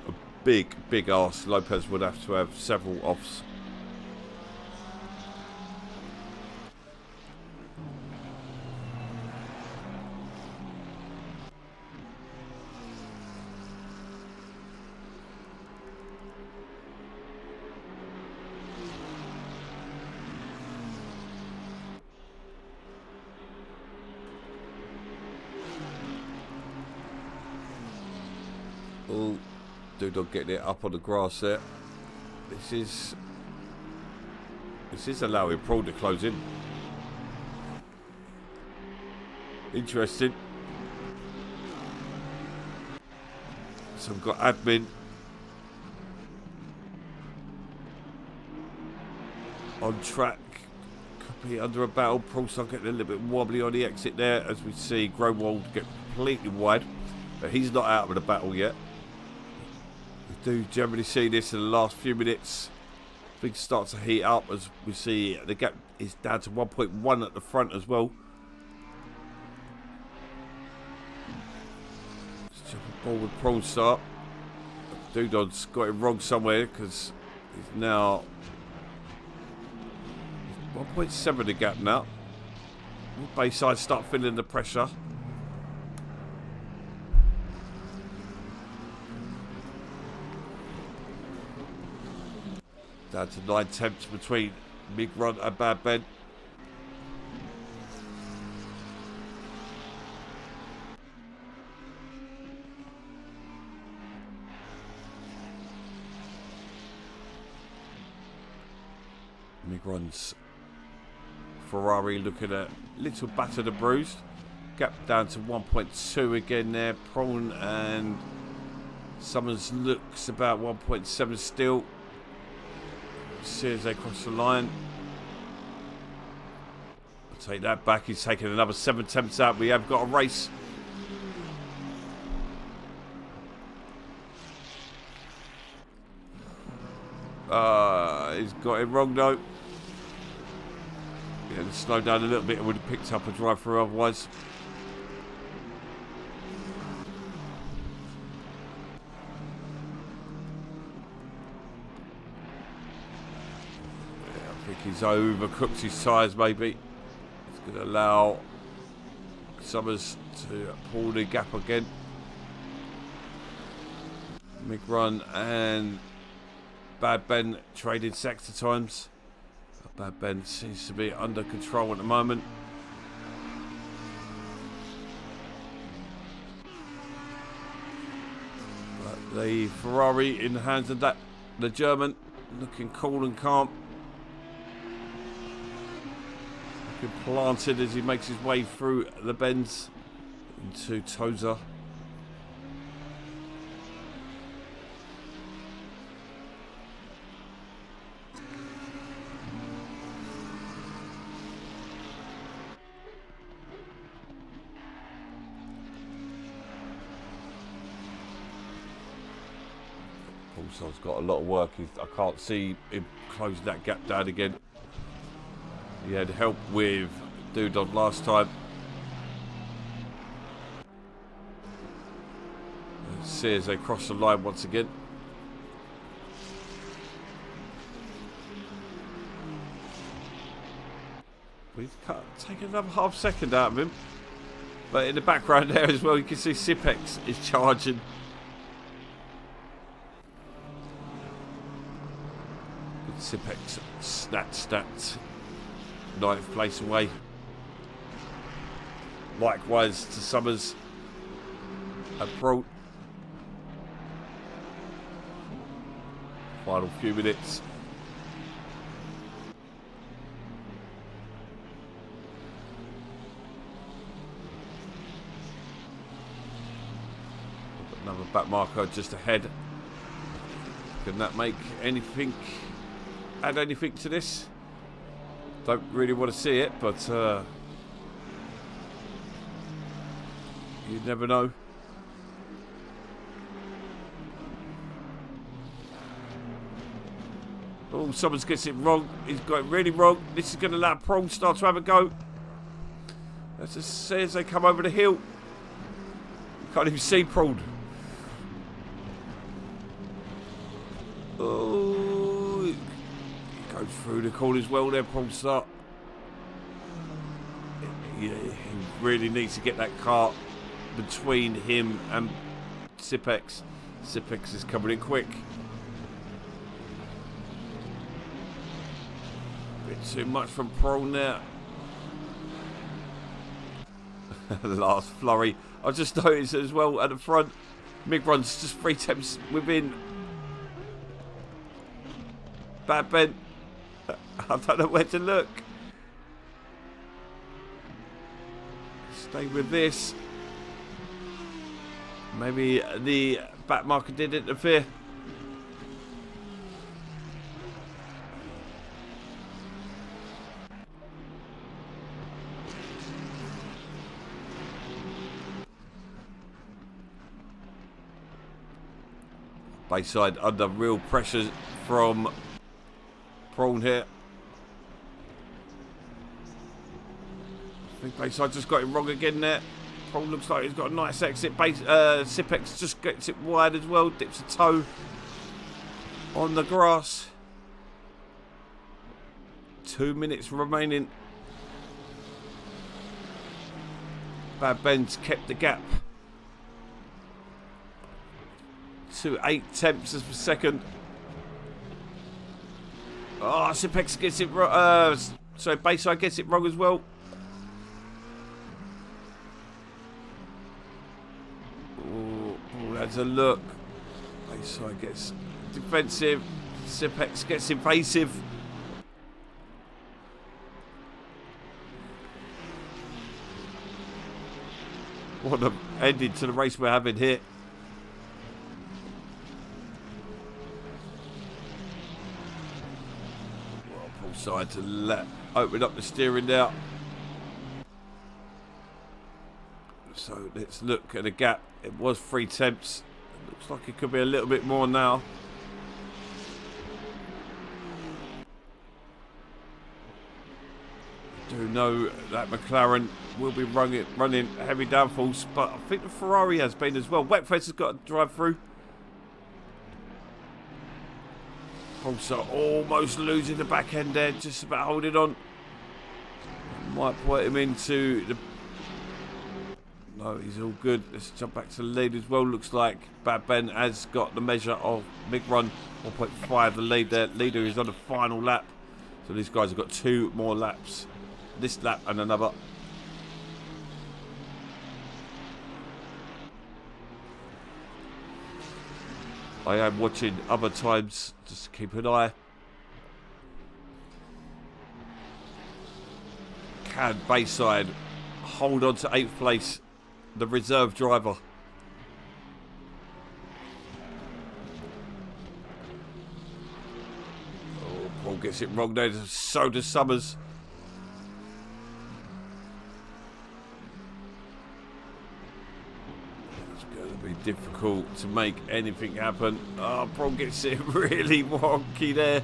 A big arse. Lopez would have to have several offs. Oh, Doodle getting it up on the grass there. This is allowing Pro to close in. Interesting. So we've got admin on track. Could be under a battle. Pro start getting a little bit wobbly on the exit there as we see Growald get completely wide. But he's not out of the battle yet. We do generally see this in the last few minutes. Things start to heat up as we see the gap is down to 1.1 at the front as well. Let's jump a ball with Pro start. Doodon's got it wrong somewhere because he's now 1.7 the gap now. Bayside start feeling the pressure. Down to 9/10 between Big Run and Bad Ben. Migron's Ferrari looking a little battered and bruised. Gap down to 1.2 again there. Prawn and Summers looks about 1.7 still. See as they cross the line. I'll take that back. He's taking another 7 attempts out. We have got a race. He's got it wrong though. Yeah, slow down a little bit. Would have picked up a drive through otherwise. Yeah, I think he's overcooked his tyres maybe. He's going to allow Summers to pull the gap again. Migron and Bad Ben trading sector times. Bad Ben seems to be under control at the moment. But the Ferrari in the hands of the German, looking cool and calm. Looking planted as he makes his way through the bends into Toza. Also, he's got a lot of work. I can't see him closing that gap down again. He had help with Dudon last time. Let's see as they cross the line once again. We've taken another half second out of him. But in the background there as well, you can see Sipex is charging. Sipex snatched that 9th place away. Likewise to Summers and Pro. Final few minutes. Another back marker just ahead. Can that make anything? Add anything to this? Don't really want to see it, but you never know. Oh, someone gets it wrong. He's got it really wrong. This is going to allow Prawn start to have a go. Let's just see as they come over the hill. Can't even see Prawn. Oh, goes through the corners well there, Prawn start. Yeah, he really needs to get that car between him and Sipex. Sipex is coming in quick. Bit too much from Prawn there. The last flurry. I just noticed as well at the front, Migron's just 3 attempts within. Bad Ben. I don't know where to look. Stay with this. Maybe the back marker did interfere. Bayside under real pressure from Prawn here. I think Bayside just got it wrong again there. Prawn looks like he's got a nice exit. Sipex just gets it wide as well. Dips a toe on the grass. 2 minutes remaining. Bad Ben's kept the gap to 8 tenths per second. Oh, Sipex gets it wrong. So Bayside gets it wrong as well. Oh, that's a look. Bayside gets defensive. Sipex gets invasive. What an ending to the race we're having here. Well, pull side to open up the steering now. So let's look at the gap. It was 3 tenths. It looks like it could be a little bit more now. I do know that McLaren will be running heavy downforce, but I think the Ferrari has been as well. Wetfest has got to drive through. Also almost losing the back end there, just about holding on. Might put him into the... No, he's all good. Let's jump back to the lead as well. Looks like Bad Ben has got the measure of Big Run. 1.5 the lead there. Leader is on the final lap. So these guys have got 2 more laps. This lap and another. I am watching other times just to keep an eye. Can Bayside hold on to 8th place? The reserve driver. Oh, Paul gets it wrong there. So does Summers. It's going to be difficult to make anything happen. Oh, Paul gets it really wonky there.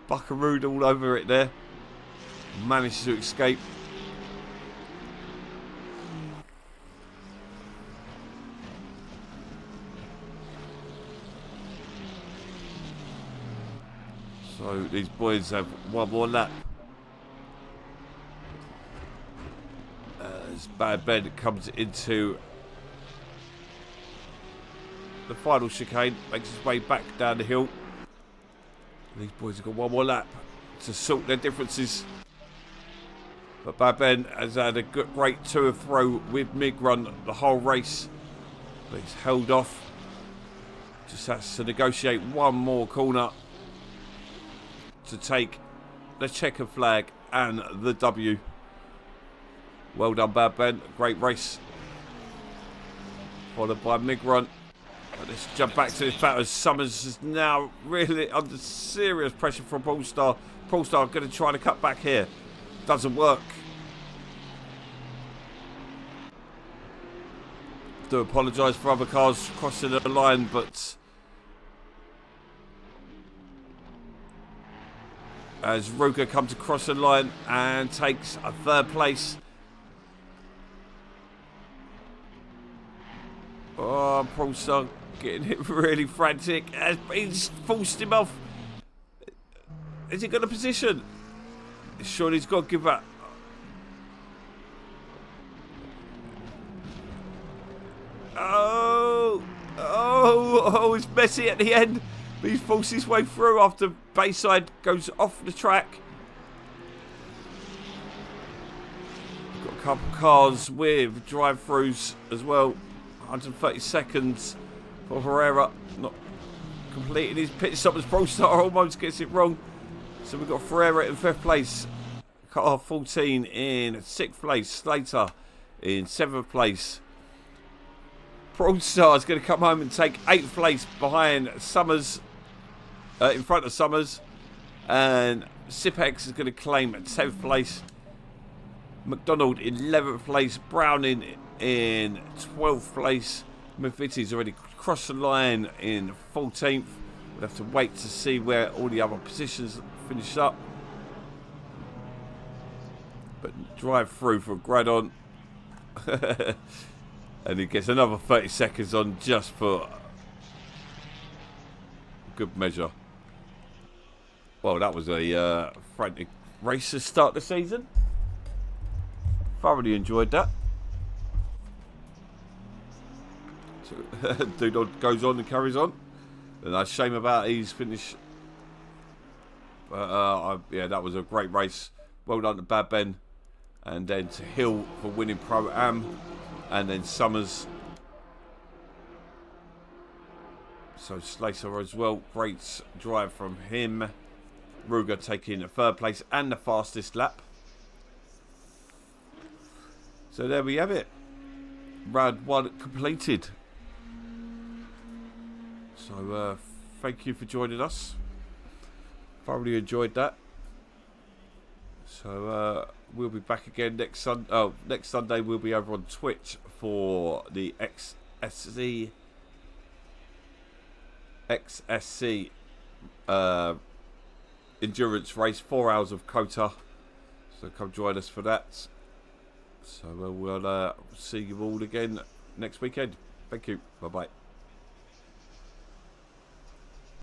Buckarooed all over it there. Manages to escape. So these boys have 1 more lap. As Bad Ben comes into the final chicane, makes his way back down the hill. These boys have got 1 more lap to sort their differences. But Bad Ben has had a great to and fro with Mig Run the whole race. But he's held off. Just has to negotiate 1 more corner to take the checker flag and the W. Well done, Bad Ben. Great race. Followed by Mig Run. But let's jump back to this battle. Summers is now really under serious pressure from Polestar. Polestar going to try to cut back here. Doesn't work. Do apologise for other cars crossing the line, but as Ruger comes across the line and takes a 3rd place. Oh, Polestar getting it really frantic. He's forced him off. Has he got a position? Surely he's got to give up. Oh, it's messy at the end. But he's forced his way through after Bayside goes off the track. We've got a couple cars with drive-throughs as well. 130 seconds for Herrera. Not completing his pit stop as Polestar almost gets it wrong. So we've got Ferreira in 5th place. Car 14 in 6th place. Slater in 7th place. Polestar is going to come home and take 8th place behind Summers. In front of Summers. And Sipex is going to claim 10th place. McDonald in 11th place. Browning in 12th place. Mavitti's already crossed the line in 14th. We'll have to wait to see where all the other positions finish up. But drive through for Gradon. And he gets another 30 seconds on just for good measure. Well, that was a frantic race to start the season. Thoroughly enjoyed that. So, Dude goes on and carries on. And a shame about his finish. But yeah, that was a great race. Well done to Bad Ben. And then to Hill for winning Pro-Am. And then Summers. So Slater as well. Great drive from him. Ruger taking 3rd place and the fastest lap. So there we have it. round 1 completed. So thank you for joining us. Thoroughly enjoyed that. So we'll be back again next Sunday. Oh, next Sunday we'll be over on Twitch for the XSC endurance race, 4 hours of Kota. So come join us for that. So we'll see you all again next weekend. Thank you. Bye bye.